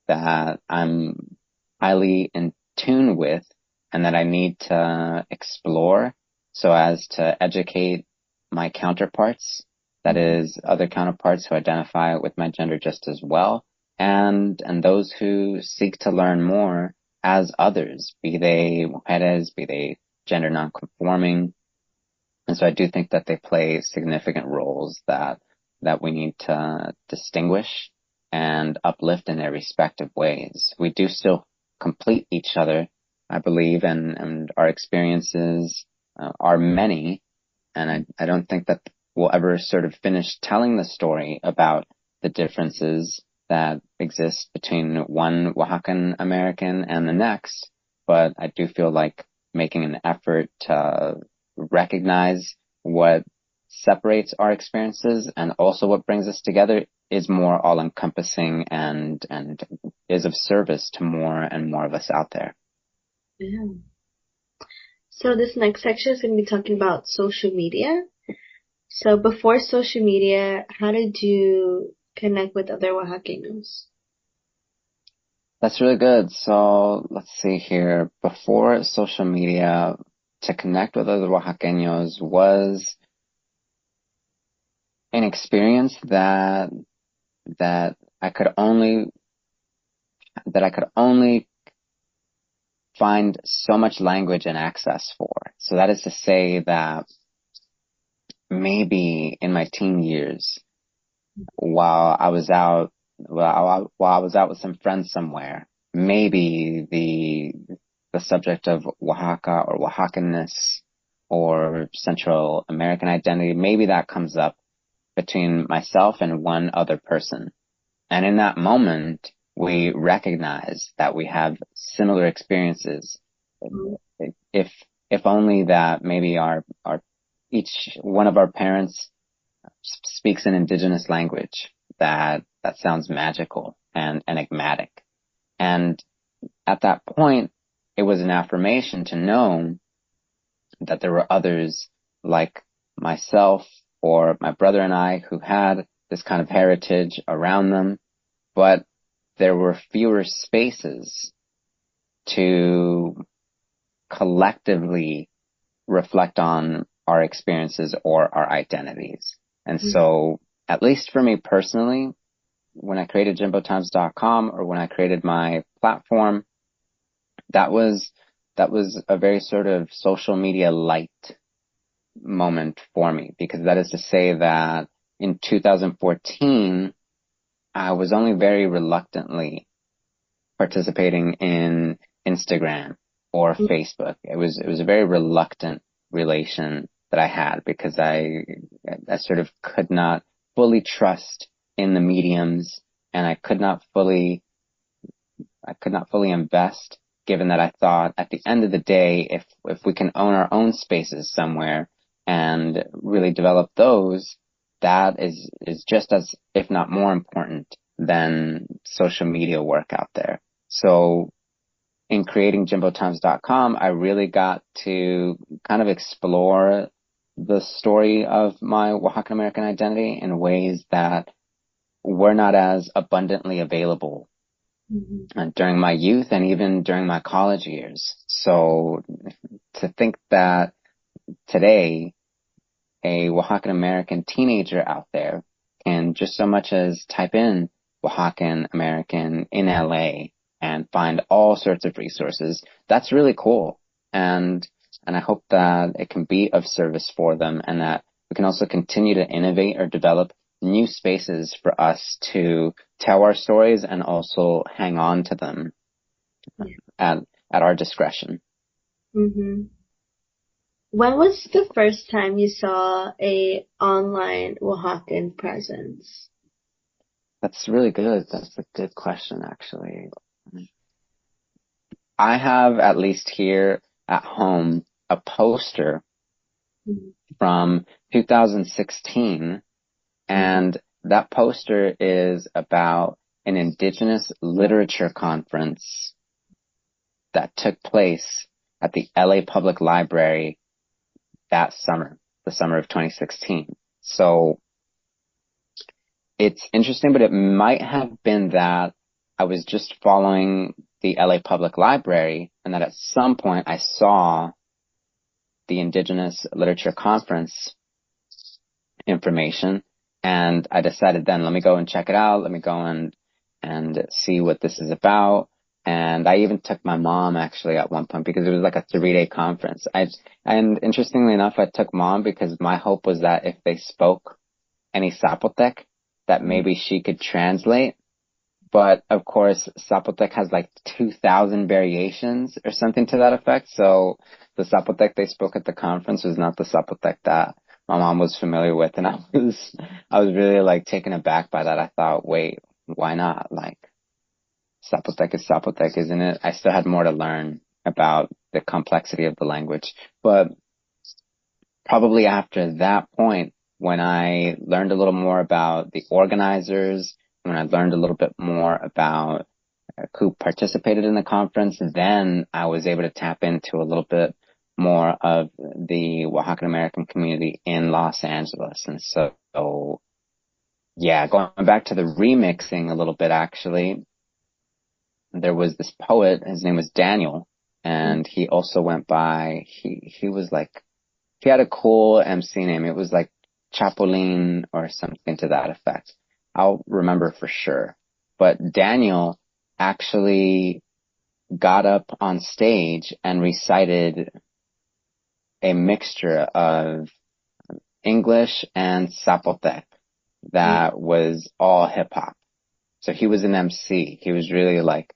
that I'm highly in tune with and that I need to explore so as to educate my counterparts, that is, other counterparts who identify with my gender just as well, and those who seek to learn more as others, be they mujeres, be they gender nonconforming. And so I do think that they play significant roles that we need to distinguish and uplift in their respective ways. We do still complete each other, I believe, and our experiences are many. And I don't think that we'll ever sort of finish telling the story about the differences that exist between one Oaxacan American and the next. But I do feel like making an effort to recognize what separates our experiences and also what brings us together is more all encompassing and is of service to more and more of us out there. Yeah. So this next section is going to be talking about social media. So before social media, how did you connect with other Oaxaqueños? That's really good. So let's see here. Before social media, to connect with other Oaxaqueños was an experience that I could only find so much language and access for. So that is to say that maybe in my teen years, while I was out with some friends somewhere, maybe the subject of Oaxaca or Oaxacanness or Central American identity, maybe that comes up between myself and one other person. And in that moment, we recognize that we have similar experiences. If only that maybe our each one of our parents speaks an indigenous language that sounds magical and enigmatic. And at that point, it was an affirmation to know that there were others like myself or my brother and I who had this kind of heritage around them, but there were fewer spaces to collectively reflect on our experiences or our identities. And so, at least for me personally, when I created jimbotimes.com or when I created my platform, that was a very sort of social media light moment for me, because that is to say that in 2014, I was only very reluctantly participating in Instagram or Facebook. It was a very reluctant relation that I had, because I sort of could not fully trust in the mediums, and I could not fully invest, given that I thought at the end of the day, if we can own our own spaces somewhere and really develop those, that is just as, if not more important than social media work out there. So in creating jimbotimes.com, I really got to kind of explore the story of my Oaxacan American identity in ways that were not as abundantly available during my youth and even during my college years. So to think that today a Oaxacan American teenager out there can just so much as type in Oaxacan American in LA and find all sorts of resources, that's really cool. And I hope that it can be of service for them, and that we can also continue to innovate or develop new spaces for us to tell our stories and also hang on to them at our discretion. Mm-hmm. When was the first time you saw a online Oaxacan presence? That's really good. That's a good question, actually. I have, at least here at home, a poster from 2016, and that poster is about an indigenous literature conference that took place at the LA Public Library that summer, the summer of 2016. So it's interesting, but it might have been that I was just following the LA Public Library, and that at some point I saw the Indigenous Literature Conference information, and I decided then, let me go and check it out. Let me go and see what this is about. And I even took my mom, actually, at one point, because it was like a 3-day conference. And interestingly enough, I took mom because my hope was that if they spoke any Zapotec, that maybe she could translate. But of course, Zapotec has like 2,000 variations or something to that effect. So the Zapotec they spoke at the conference was not the Zapotec that my mom was familiar with. And I was really like taken aback by that. I thought, wait, why not? Like, Zapotec is Zapotec, isn't it? I still had more to learn about the complexity of the language. But probably after that point, when I learned a little more about the organizers, when I learned a little bit more about who participated in the conference, then I was able to tap into a little bit more of the Oaxacan American community in Los Angeles. And so, yeah, going back to the remixing a little bit, actually, there was this poet, his name was Daniel, and he also went by, he was like, he had a cool MC name. It was like Chapulin or something to that effect. I'll remember for sure. But Daniel actually got up on stage and recited a mixture of English and Zapotec that was all hip hop. So he was an MC. He was really like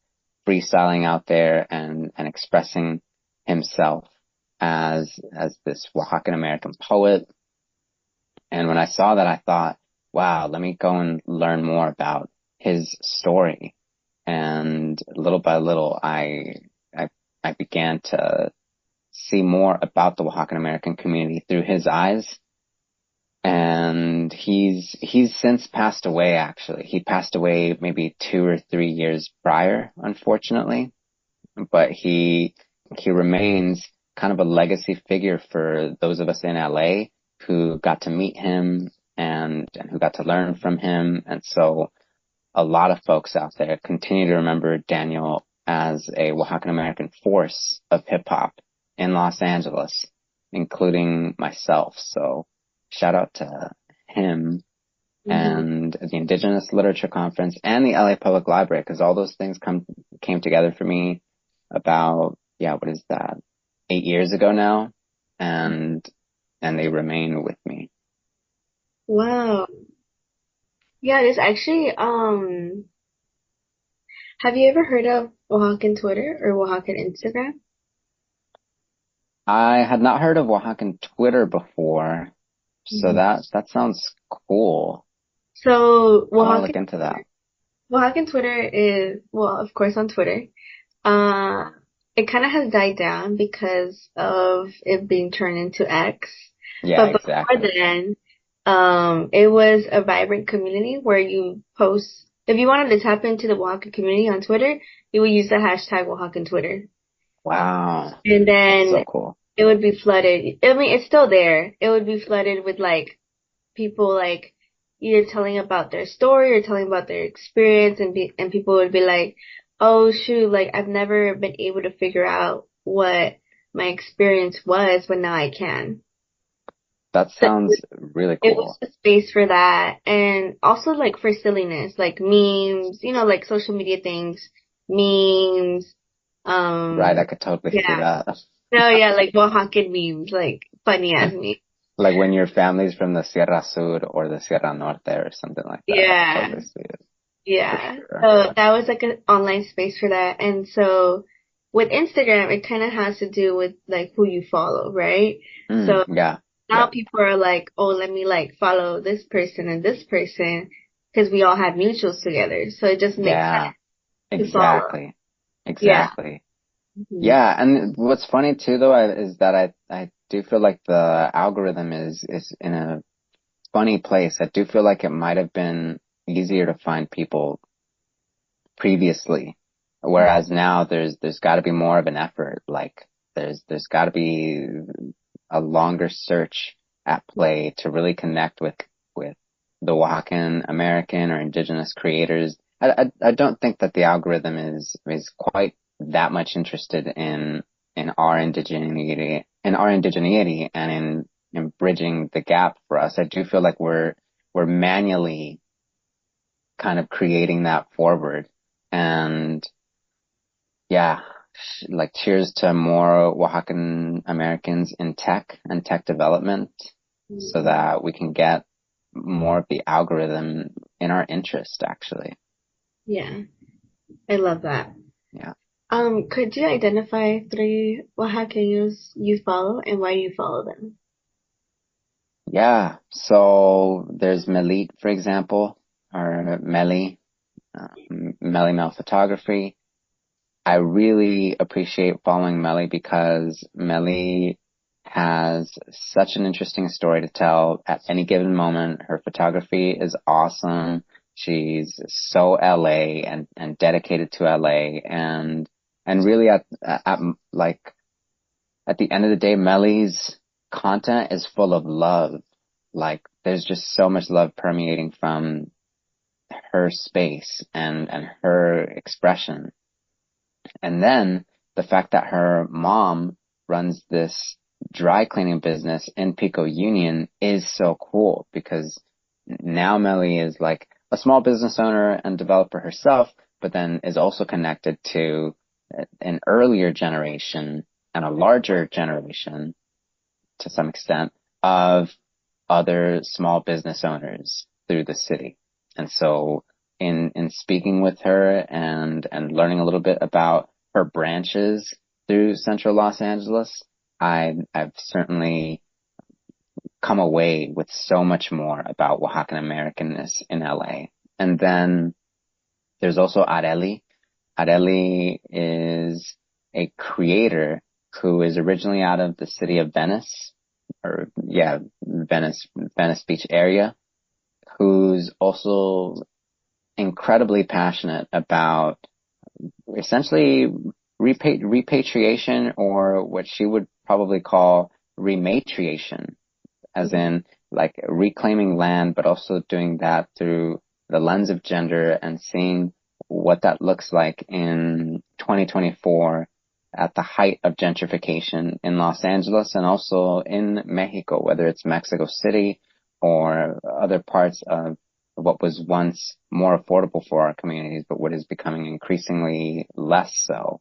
freestyling out there and expressing himself as this Oaxacan American poet. And when I saw that, I thought, wow, let me go and learn more about his story. And little by little, I began to see more about the Oaxacan American community through his eyes. And he's since passed away, actually. He passed away maybe 2 or 3 years prior, unfortunately. But he remains kind of a legacy figure for those of us in LA who got to meet him and who got to learn from him. And so a lot of folks out there continue to remember Daniel as a Oaxacan American force of hip hop in Los Angeles, including myself. So shout out to him and the Indigenous Literature Conference and the LA Public Library, because all those things came together for me about, what is that, 8 years ago now, and they remain with me. Wow. Yeah, there's actually, have you ever heard of Oaxacan Twitter or Oaxacan Instagram? I had not heard of Oaxacan Twitter before, so that sounds cool. So I'll look into that. Oaxacan Twitter is, well, of course on Twitter. It kind of has died down because of it being turned into X. Yeah, but exactly. Before then, it was a vibrant community where you post, if you wanted to tap into the Oaxacan community on Twitter, you would use the hashtag Oaxacan Twitter. Wow. And then that's so cool. It would be flooded. I mean, it's still there. It would be flooded with like people like either telling about their story or telling about their experience, and people would be like, oh shoot, like I've never been able to figure out what my experience was, but now I can. That sounds really cool. It was a space for that, and also like for silliness, like memes, like social media things, memes. Right, I could totally see that. No, yeah, like Oaxacan memes, like funny ass memes. Like when your family's from the Sierra Sur or the Sierra Norte or something like that. Yeah. I totally see it. Yeah. Sure. So that was like an online space for that. And so with Instagram, it kind of has to do with like who you follow, right? So now people are like, oh, let me like follow this person and this person because we all have mutuals together. So it just makes sense. Exactly. Mm-hmm. Yeah, and what's funny too though is that I do feel like the algorithm is in a funny place. I do feel like it might have been easier to find people previously, whereas now there's got to be more of an effort. Like there's got to be a longer search at play to really connect with the Oaxacan American or indigenous creators. I don't think that the algorithm is quite that much interested in our indigeneity and in bridging the gap for us. I do feel like we're manually kind of creating that forward. And like cheers to more Oaxacan Americans in tech and tech development so that we can get more of the algorithm in our interest, actually. Yeah. I love that. Yeah. Could you identify 3 Oaxaqueños you follow and why you follow them? Yeah. So there's Melit, for example, or Meli, Meli Mel Photography. I really appreciate following Meli because Meli has such an interesting story to tell at any given moment. Her photography is awesome. She's so LA and dedicated to LA and really at the end of the day, Meli's content is full of love. Like there's just so much love permeating from her space and her expression. And then the fact that her mom runs this dry cleaning business in Pico Union is so cool because now Meli is like a small business owner and developer herself, but then is also connected to an earlier generation and a larger generation to some extent of other small business owners through the city. And so in speaking with her and learning a little bit about her branches through central Los Angeles, I've certainly come away with so much more about Oaxacan Americanness in LA. And then there's also Areli. Areli is a creator who is originally out of the city of Venice, Venice, Venice Beach area, who's also incredibly passionate about essentially repatriation, or what she would probably call rematriation, as in like reclaiming land, but also doing that through the lens of gender and seeing what that looks like in 2024 at the height of gentrification in Los Angeles and also in Mexico, whether it's Mexico City or other parts of what was once more affordable for our communities, but what is becoming increasingly less so.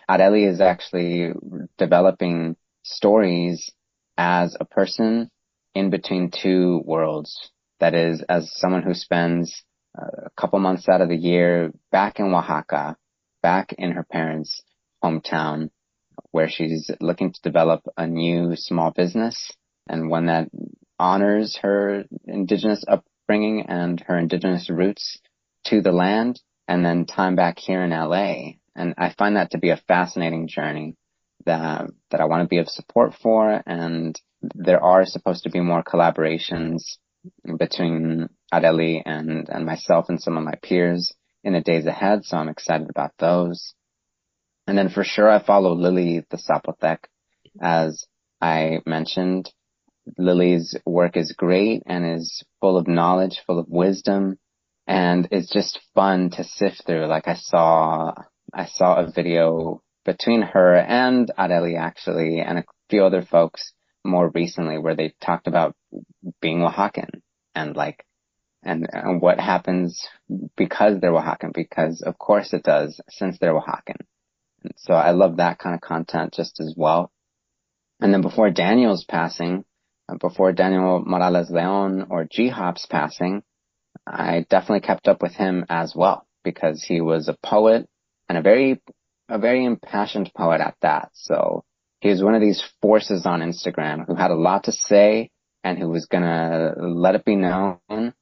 Areli is actually developing stories as a person in between two worlds. That is, as someone who spends a couple months out of the year back in Oaxaca, back in her parents' hometown, where she's looking to develop a new small business and one that honors her indigenous upbringing and her indigenous roots to the land, and then time back here in LA. And I find that to be a fascinating journey that I want to be of support for. And there are supposed to be more collaborations between Areli and myself and some of my peers in the days ahead. So I'm excited about those. And then for sure, I follow Lily the Zapotec. As I mentioned, Lily's work is great and is full of knowledge, full of wisdom, and it's just fun to sift through. Like I saw a video between her and Areli actually, and a few other folks more recently, where they talked about being Oaxacan and and what happens because they're Oaxacan, because of course it does, since they're Oaxacan. And so I love that kind of content just as well. And then before Daniel's passing, before Daniel Morales Leon or G-Hop's passing, I definitely kept up with him as well, because he was a poet and a very impassioned poet at that. So he was one of these forces on Instagram who had a lot to say and who was gonna let it be known,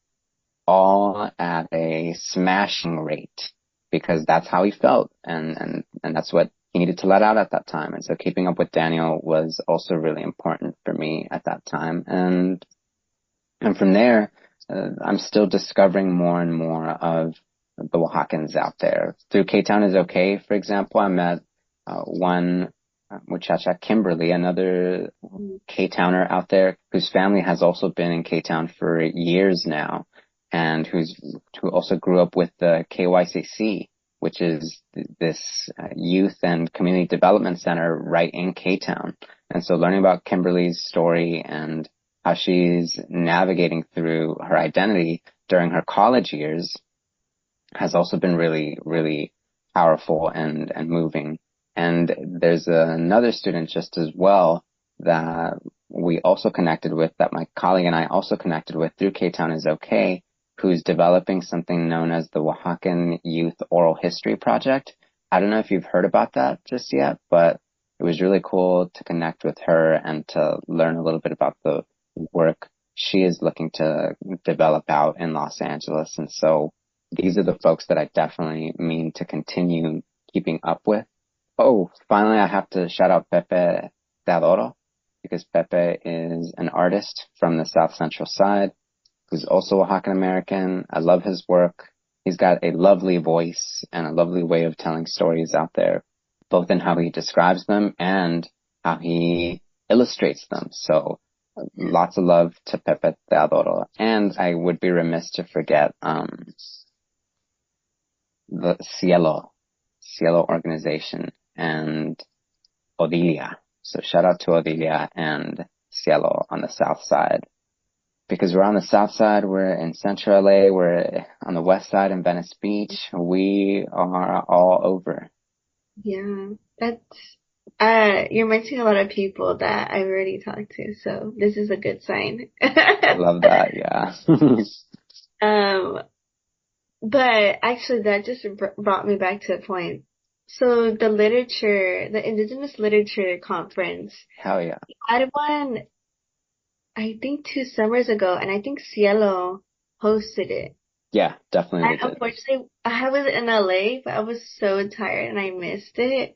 all at a smashing rate, because that's how he felt and that's what he needed to let out at that time. And so keeping up with Daniel was also really important for me at that time. And from there, I'm still discovering more and more of the Oaxacans out there. Through K-Town is Okay, for example, I met one muchacha, Kimberly, another K-Towner out there whose family has also been in K-Town for years now, and who also grew up with the KYCC, which is this youth and community development center right in K-Town. And so learning about Kimberly's story and how she's navigating through her identity during her college years has also been really, really powerful and moving. And there's another student just as well that we also connected with, that my colleague and I also connected with through K-Town is Okay, who's developing something known as the Oaxacan Youth Oral History Project. I don't know if you've heard about that just yet, but it was really cool to connect with her and to learn a little bit about the work she is looking to develop out in Los Angeles. And so these are the folks that I definitely mean to continue keeping up with. Oh, finally, I have to shout out Pepe Teodoro, because Pepe is an artist from the South Central side who's also Oaxacan American. I love his work. He's got a lovely voice and a lovely way of telling stories out there, both in how he describes them and how he illustrates them. So lots of love to Pepe Teodoro. And I would be remiss to forget the Cielo organization and Odilia. So shout out to Odilia and Cielo on the south side. Because we're on the south side, we're in central LA, we're on the west side in Venice Beach. We are all over. Yeah, that's, you're mentioning a lot of people that I've already talked to, so this is a good sign. I love that, yeah. But actually that just brought me back to a point. So the Indigenous Literature Conference. Hell yeah. I had one, I think 2 summers ago, and I think Cielo hosted it. Yeah, definitely. Unfortunately, I was in LA, but I was so tired and I missed it.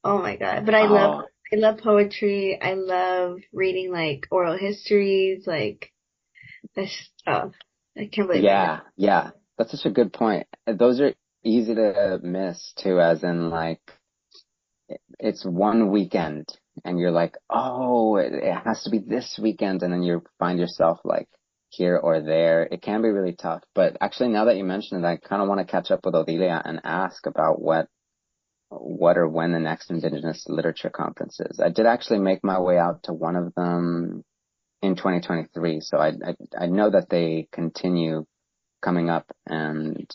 Oh my God. But I love poetry. I love reading like oral histories, like That's tough. I can't believe I missed. Yeah. That's such a good point. Those are easy to miss too, as in like it's one weekend and you're like, oh, it has to be this weekend, and then you find yourself like here or there. It can be really tough. But actually, now that you mentioned it, I kind of want to catch up with Odilia and ask about what or when the next Indigenous Literature Conference is. I did actually make my way out to one of them in 2023, so I know that they continue coming up, and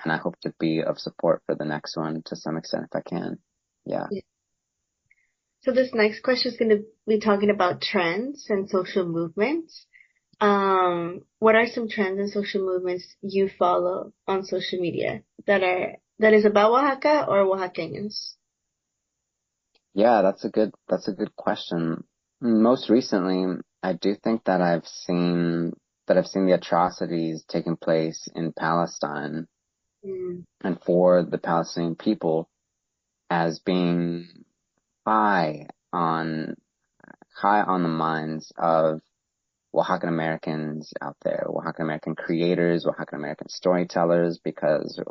I hope to be of support for the next one to some extent if I can. Yeah. Yeah. So this next question is going to be talking about trends and social movements. What are some trends and social movements you follow on social media that is about Oaxaca or Oaxaqueños? Yeah, that's a good question. Most recently, I do think that I've seen the atrocities taking place in Palestine Mm, and for the Palestinian people as being high on high on the minds of Oaxacan Americans out there, Oaxacan American creators, Oaxacan American storytellers, because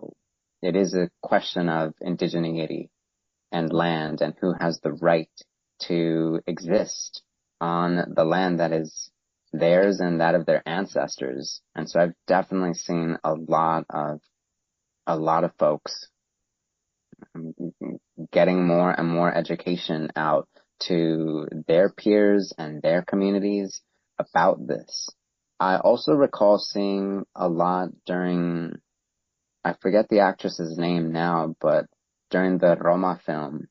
it is a question of indigeneity and land and who has the right to exist on the land that is theirs and that of their ancestors. And so I've definitely seen a lot of folks getting more and more education out to their peers and their communities about this. I also recall seeing a lot during, I forget the actress's name now, but during the Roma film,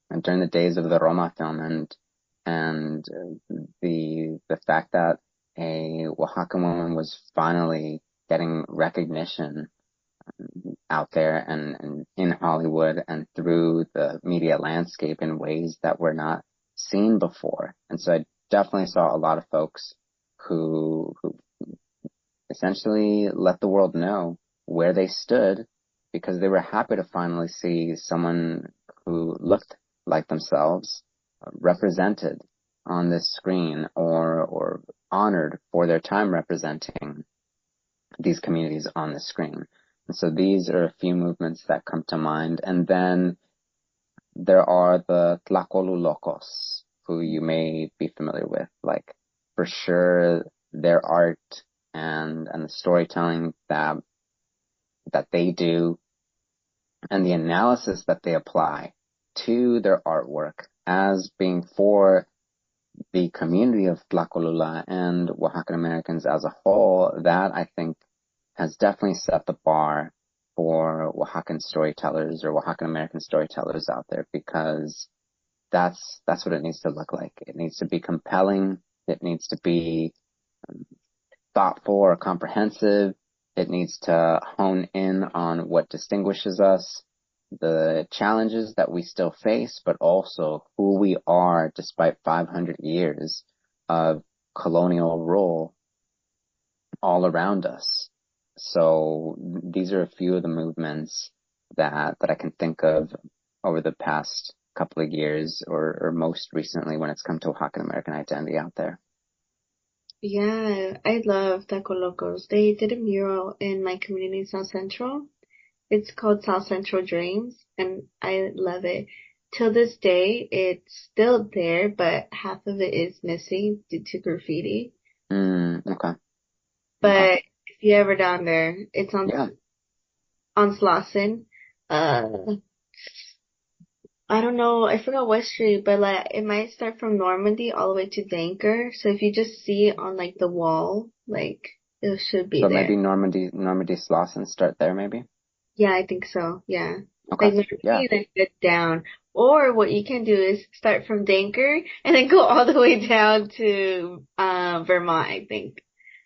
and during the days of the Roma film, and the fact that a Oaxacan woman was finally getting recognition out there and in Hollywood and through the media landscape in ways that were not seen before. And so I definitely saw a lot of folks who essentially let the world know where they stood because they were happy to finally see someone who looked like themselves represented on this screen or honored for their time representing these communities on the screen. And so these are a few movements that come to mind. And then there are the Tlacolulokos, who you may be familiar with. Like, for sure, their art and the storytelling that they do and the analysis that they apply to their artwork as being for the community of Tlacolula and Oaxacan Americans as a whole, that I think has definitely set the bar for Oaxacan storytellers or Oaxacan American storytellers out there, because that's what it needs to look like. It needs to be compelling. It needs to be thoughtful or comprehensive. It needs to hone in on what distinguishes us, the challenges that we still face, but also who we are despite 500 years of colonial rule all around us. So these are a few of the movements that I can think of over the past couple of years or most recently when it's come to Oaxacan American identity out there. yeah, I love Tlacolulokos. They did a mural in my community in South Central. It's called South Central Dreams, and I love it. Till this day, it's still there, but half of it is missing due to graffiti. Okay. But if you're ever down there, it's Yeah. on Slauson. Uh, I don't know, I forgot what street, but like it might start from Normandy all the way to Danker. So if you just see it on like the wall, like it should be So there. maybe Normandy Slauson start there maybe? Yeah, I think so. Yeah. Okay. Like Normandy Yeah. and then get down. Or what you can do is start from Danker and then go all the way down to Vermont, I think.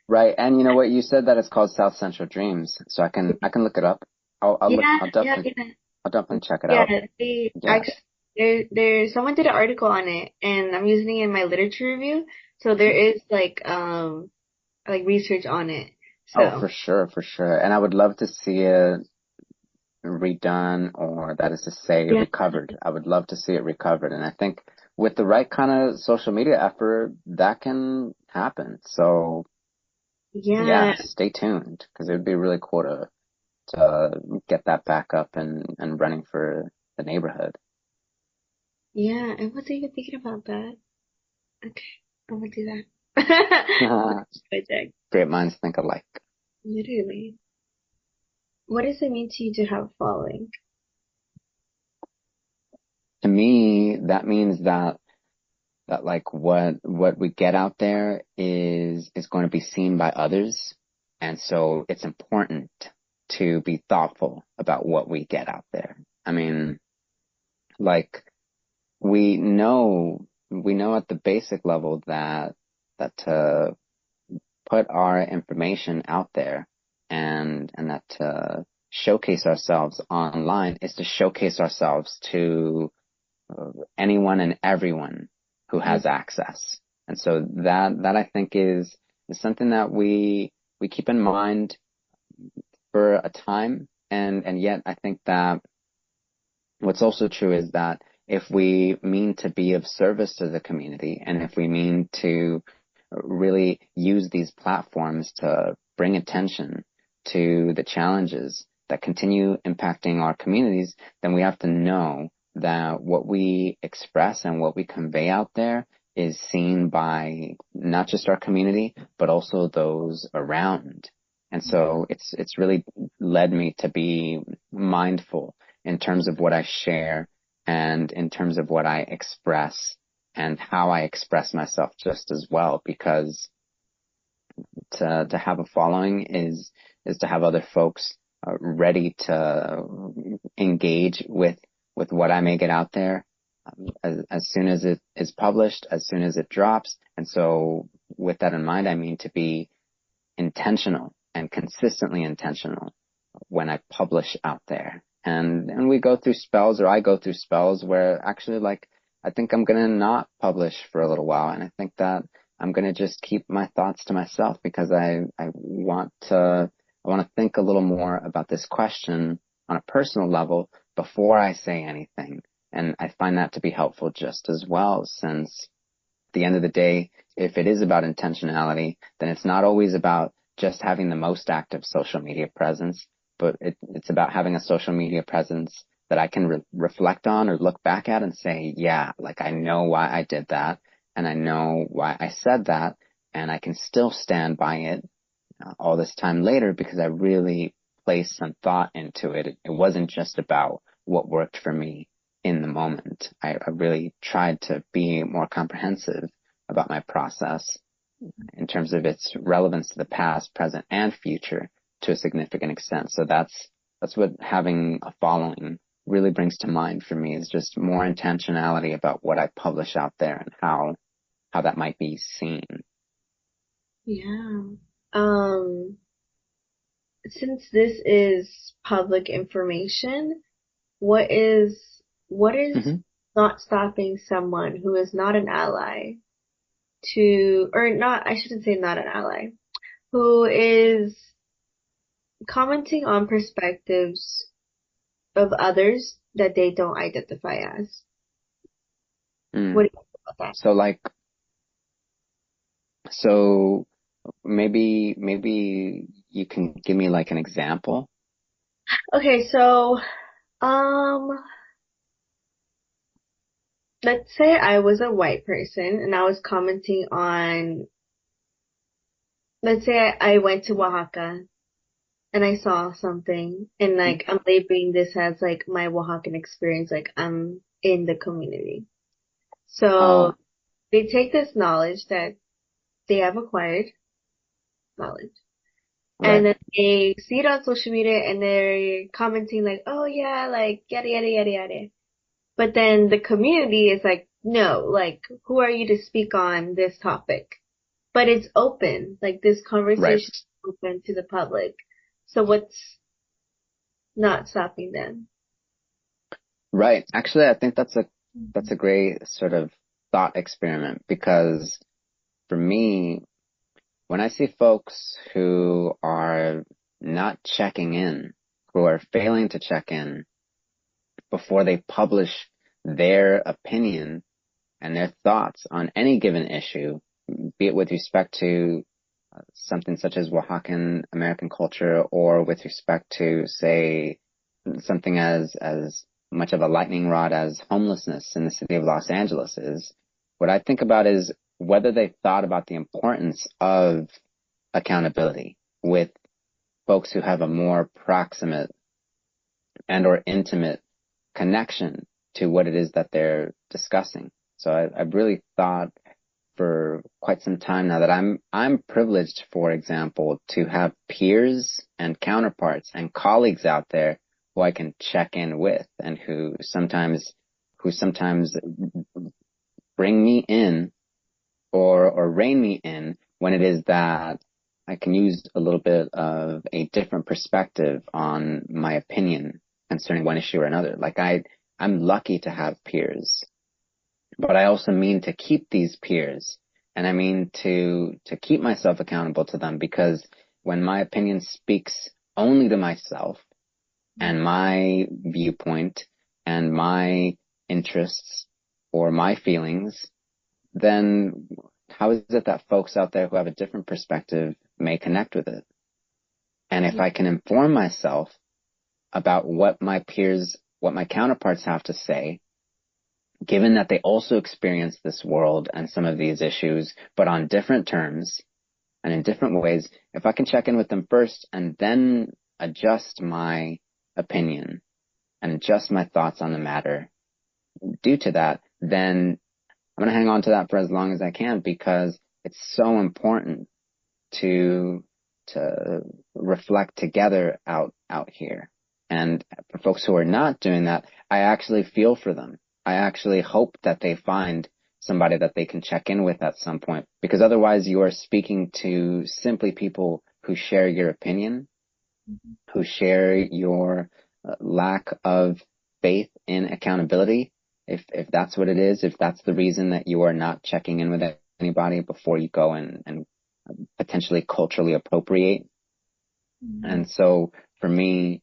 Right. And you know what? You said that it's called South Central Dreams, so I can look it up. Yeah, yeah, I'll yeah. definitely check it Yeah, out. they Yeah. actually someone did an article on it and I'm using it in my literature review. So there is like research on it. Oh, So for sure. And I would love to see it redone, or that is to say yeah, recovered. I would love to see it recovered. And I think with the right kind of social media effort, that can happen. So Yeah, yeah, stay tuned because it would be really cool to get that back up and running for the neighborhood. yeah, I wasn't even thinking about that. Okay, I'm gonna do that. Project, Great minds think alike. literally. What does it mean to you to have a following? To me, that means that like what we get out there is going to be seen by others. And so it's important to be thoughtful about what we get out there. I mean, like we know at the basic level that to put our information out there and that to showcase ourselves online is to showcase ourselves to anyone and everyone who Mm, has access. And so that I think is something that we keep in mind for a time. And yet I think that what's also true is that if we mean to be of service to the community and if we mean to really use these platforms to bring attention to the challenges that continue impacting our communities, then we have to know that what we express and what we convey out there is seen by not just our community, but also those around. And so it's really led me to be mindful in terms of what I share and in terms of what I express and how I express myself just as well, because to have a following is to have other folks ready to engage with what I may get out there as soon as it is published, as soon as it drops. And so with that in mind, I mean to be intentional and consistently intentional when I publish out there. And we go through spells, or I go through spells where actually like I think I'm gonna not publish for a little while, and I think that I'm gonna just keep my thoughts to myself because I want to think a little more about this question on a personal level before I say anything. And I find that to be helpful just as well, since at the end of the day, if it is about intentionality, then it's not always about just having the most active social media presence, but it's about having a social media presence that I can reflect on or look back at and say, yeah, like I know why I did that and I know why I said that, and I can still stand by it all this time later because I really placed some thought into it. It wasn't just about what worked for me in the moment. I really tried to be more comprehensive about my process in terms of its relevance to the past, present, and future to a significant extent. So that's what having a following really brings to mind for me, is just more intentionality about what I publish out there and how that might be seen. yeah. Um, since this is public information, what is Mm-hmm. not stopping someone who is not an ally to, or not, I shouldn't say not an ally, who is commenting on perspectives of others that they don't identify as? What Mm. do you think about So like, so maybe you can give me like an example. that? Okay, so, um, let's say I was a white person and I was commenting on, let's say I went to Oaxaca and I saw something and like I'm labeling this as like my Oaxacan experience, like I'm in the community. So Oh, they take this knowledge that they have acquired, knowledge, and right, then they see it on social media and they're commenting like, oh yeah, like yada yada yada yada. But then the community is like, no, like who are you to speak on this topic? But it's open, like this right, conversation is open to the public. So what's not stopping them? right. Actually, I think that's a great sort of thought experiment, because for me, when I see folks who are not checking in, who are failing to check in before they publish their opinion, and their thoughts on any given issue, be it with respect to something such as Oaxacan American culture, or with respect to, say, something as much of a lightning rod as homelessness in the city of Los Angeles is, what I think about is whether they thought about the importance of accountability with folks who have a more proximate and or intimate connection to what it is that they're discussing. So I've really thought for quite some time now that I'm privileged, for example, to have peers and counterparts and colleagues out there who I can check in with, and who sometimes bring me in or rein me in when it is that I can use a little bit of a different perspective on my opinion concerning one issue or another. Like I'm lucky to have peers, but I also mean to keep these peers, and I mean to keep myself accountable to them, because when my opinion speaks only to myself and my viewpoint and my interests or my feelings, then how is it that folks out there who have a different perspective may connect with it? And if I can inform myself about what my peers, what my counterparts have to say, given that they also experience this world and some of these issues, but on different terms and in different ways, if I can check in with them first and then adjust my opinion and adjust my thoughts on the matter due to that, then I'm going to hang on to that for as long as I can, because it's so important to reflect together out here. And for folks who are not doing that, I actually feel for them. I actually hope that they find somebody that they can check in with at some point, because otherwise you are speaking to simply people who share your opinion, who share your lack of faith in accountability. If that's what it is, if that's the reason that you are not checking in with anybody before you go and potentially culturally appropriate. And so for me,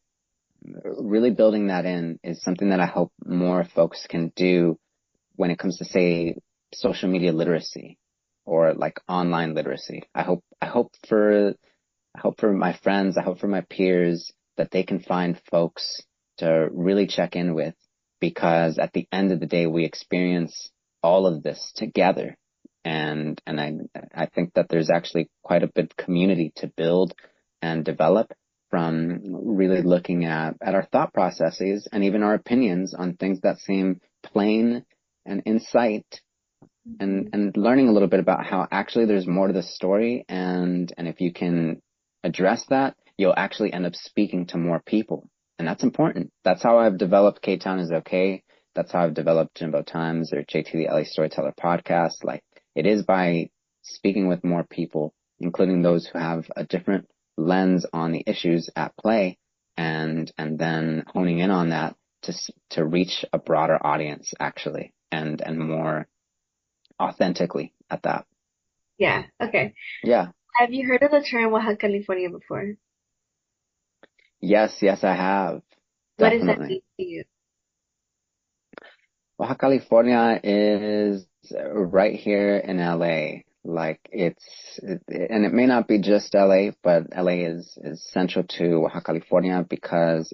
really building that in is something that I hope more folks can do when it comes to, say, social media literacy or like online literacy. I hope for my friends, I hope for my peers that they can find folks to really check in with, because at the end of the day, we experience all of this together. And I think that there's actually quite a bit of community to build and develop from really looking at our thought processes and even our opinions on things that seem plain and in sight, and learning a little bit about how actually there's more to the story. And if you can address that, you'll actually end up speaking to more people. And that's important. That's how I've developed K-Town is Okay. That's how I've developed Jimbo Times or JT the LA Storyteller Podcast. Like, it is by speaking with more people, including those who have a different lens on the issues at play, and then honing in on that to reach a broader audience, actually, and more authentically at that. Yeah. Okay. Yeah. Have you heard of the term OaxaCalifornia before? Yes, I have. What does that Definitely. mean to you? OaxaCalifornia is right here in LA. Like, and it may not be just LA, but LA is central to OaxaCalifornia because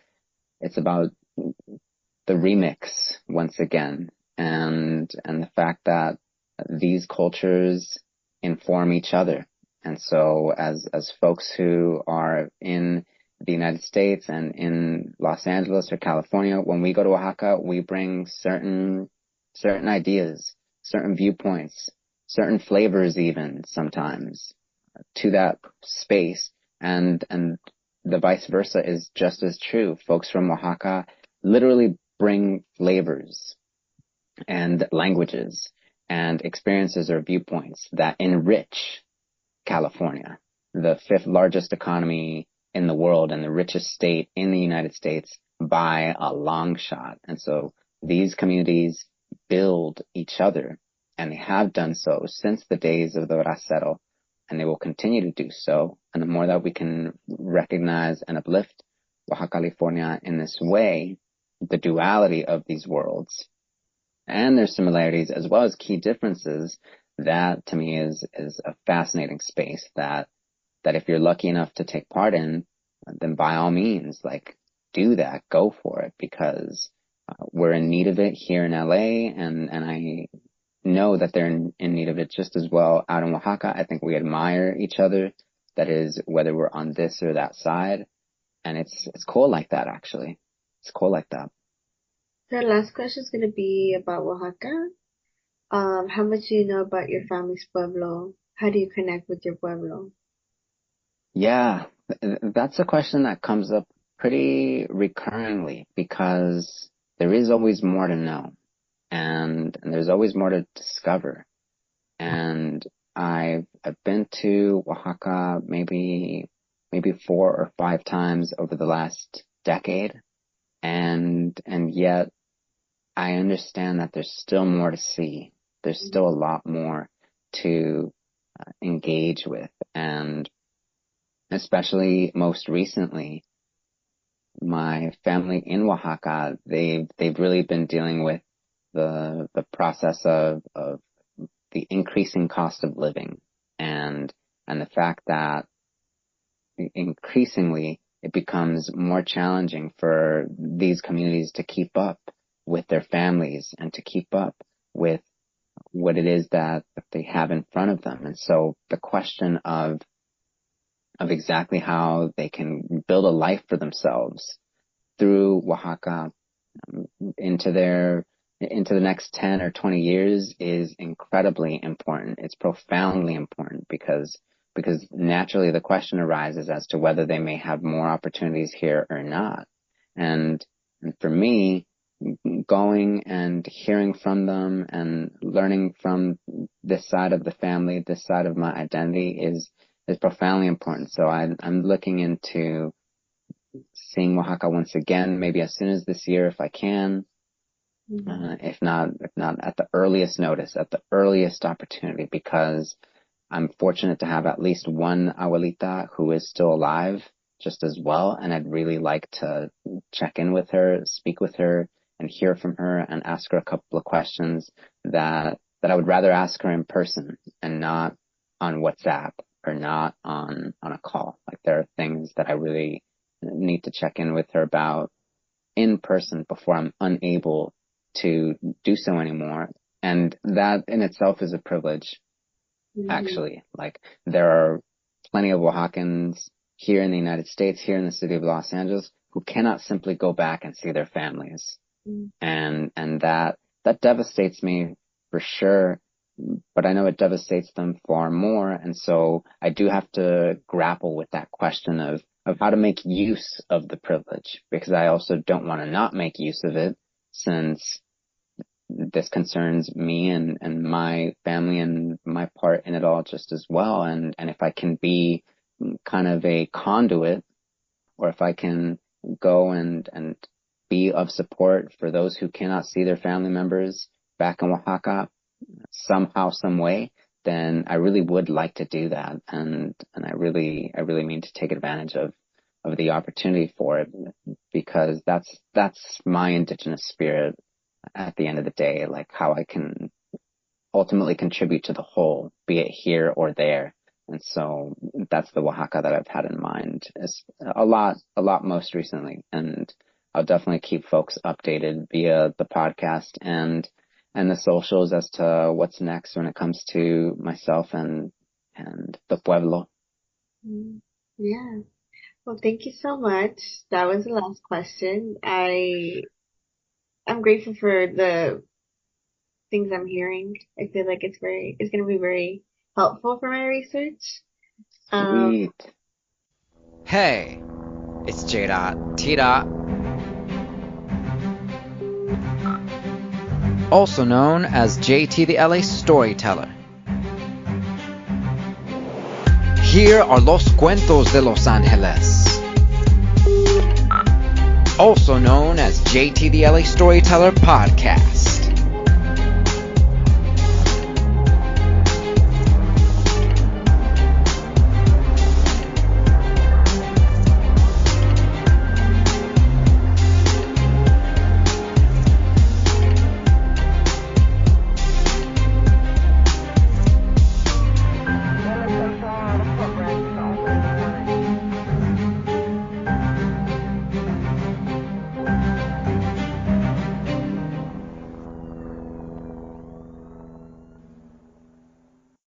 it's about the remix once again, and the fact that these cultures inform each other. And so as folks who are in the United States and in Los Angeles or California, when we go to Oaxaca, we bring certain ideas, certain viewpoints, certain flavors even sometimes to that space. And the vice versa is just as true. Folks from Oaxaca literally bring flavors and languages and experiences or viewpoints that enrich California, the fifth largest economy in the world and the richest state in the United States by a long shot. And so these communities build each other, and they have done so since the days of the Bracero, and they will continue to do so. And the more that we can recognize and uplift OaxaCalifornia in this way, the duality of these worlds, and there's similarities as well as key differences, that to me is a fascinating space that if you're lucky enough to take part in, then by all means, like, do that, go for it, because we're in need of it here in LA, and I know that they're in need of it just as well out in Oaxaca. I think we admire each other, that is, whether we're on this or that side, and it's cool like that, actually. It's cool like that. The last question is going to be about Oaxaca. How much do you know about your family's pueblo? How do you connect with your pueblo? Yeah, that's a question that comes up pretty recurrently, because there is always more to know, and there's always more to discover. And I've been to Oaxaca maybe 4 or 5 times over the last decade, and yet I understand that there's still more to see. There's still a lot more to engage with, and especially most recently, my family in Oaxaca, they've really been dealing with the process of the increasing cost of living, and the fact that increasingly it becomes more challenging for these communities to keep up with their families and to keep up with what it is that they have in front of them. And so the question of exactly how they can build a life for themselves through Oaxaca into the next 10 or 20 years is incredibly important. It's profoundly important, because naturally the question arises as to whether they may have more opportunities here or not. And for me, going and hearing from them and learning from this side of the family, this side of my identity is profoundly important. So I'm looking into seeing Oaxaca once again, maybe as soon as this year if I can. If not at the earliest notice, at the earliest opportunity, because I'm fortunate to have at least one abuelita who is still alive just as well, and I'd really like to check in with her, speak with her, and hear from her, and ask her a couple of questions that I would rather ask her in person and not on WhatsApp or not on a call. Like, there are things that I really need to check in with her about in person before I'm unable to do so anymore. And that in itself is a privilege, actually. Like, there are plenty of Oaxacans here in the United States, here in the city of Los Angeles, who cannot simply go back and see their families. And that devastates me for sure, but I know it devastates them far more. And so I do have to grapple with that question of how to make use of the privilege, because I also don't want to not make use of it, since this concerns me and my family and my part in it all just as well. And if I can be kind of a conduit, or if I can go and be of support for those who cannot see their family members back in Oaxaca somehow, some way, then I really would like to do that. And I really mean to take advantage of the opportunity for it, because that's my indigenous spirit at the end of the day, like how I can ultimately contribute to the whole, be it here or there. And so that's the Oaxaca that I've had in mind is a lot most recently. And I'll definitely keep folks updated via the podcast and the socials as to what's next when it comes to myself and the pueblo. Yeah. Well, thank you so much. That was the last question. I'm grateful for the things I'm hearing. I feel like it's going to be very helpful for my research. Sweet. Hey, it's JT also known as JT the LA Storyteller. Here are los cuentos de Los Angeles, also known as JT the LA Storyteller Podcast.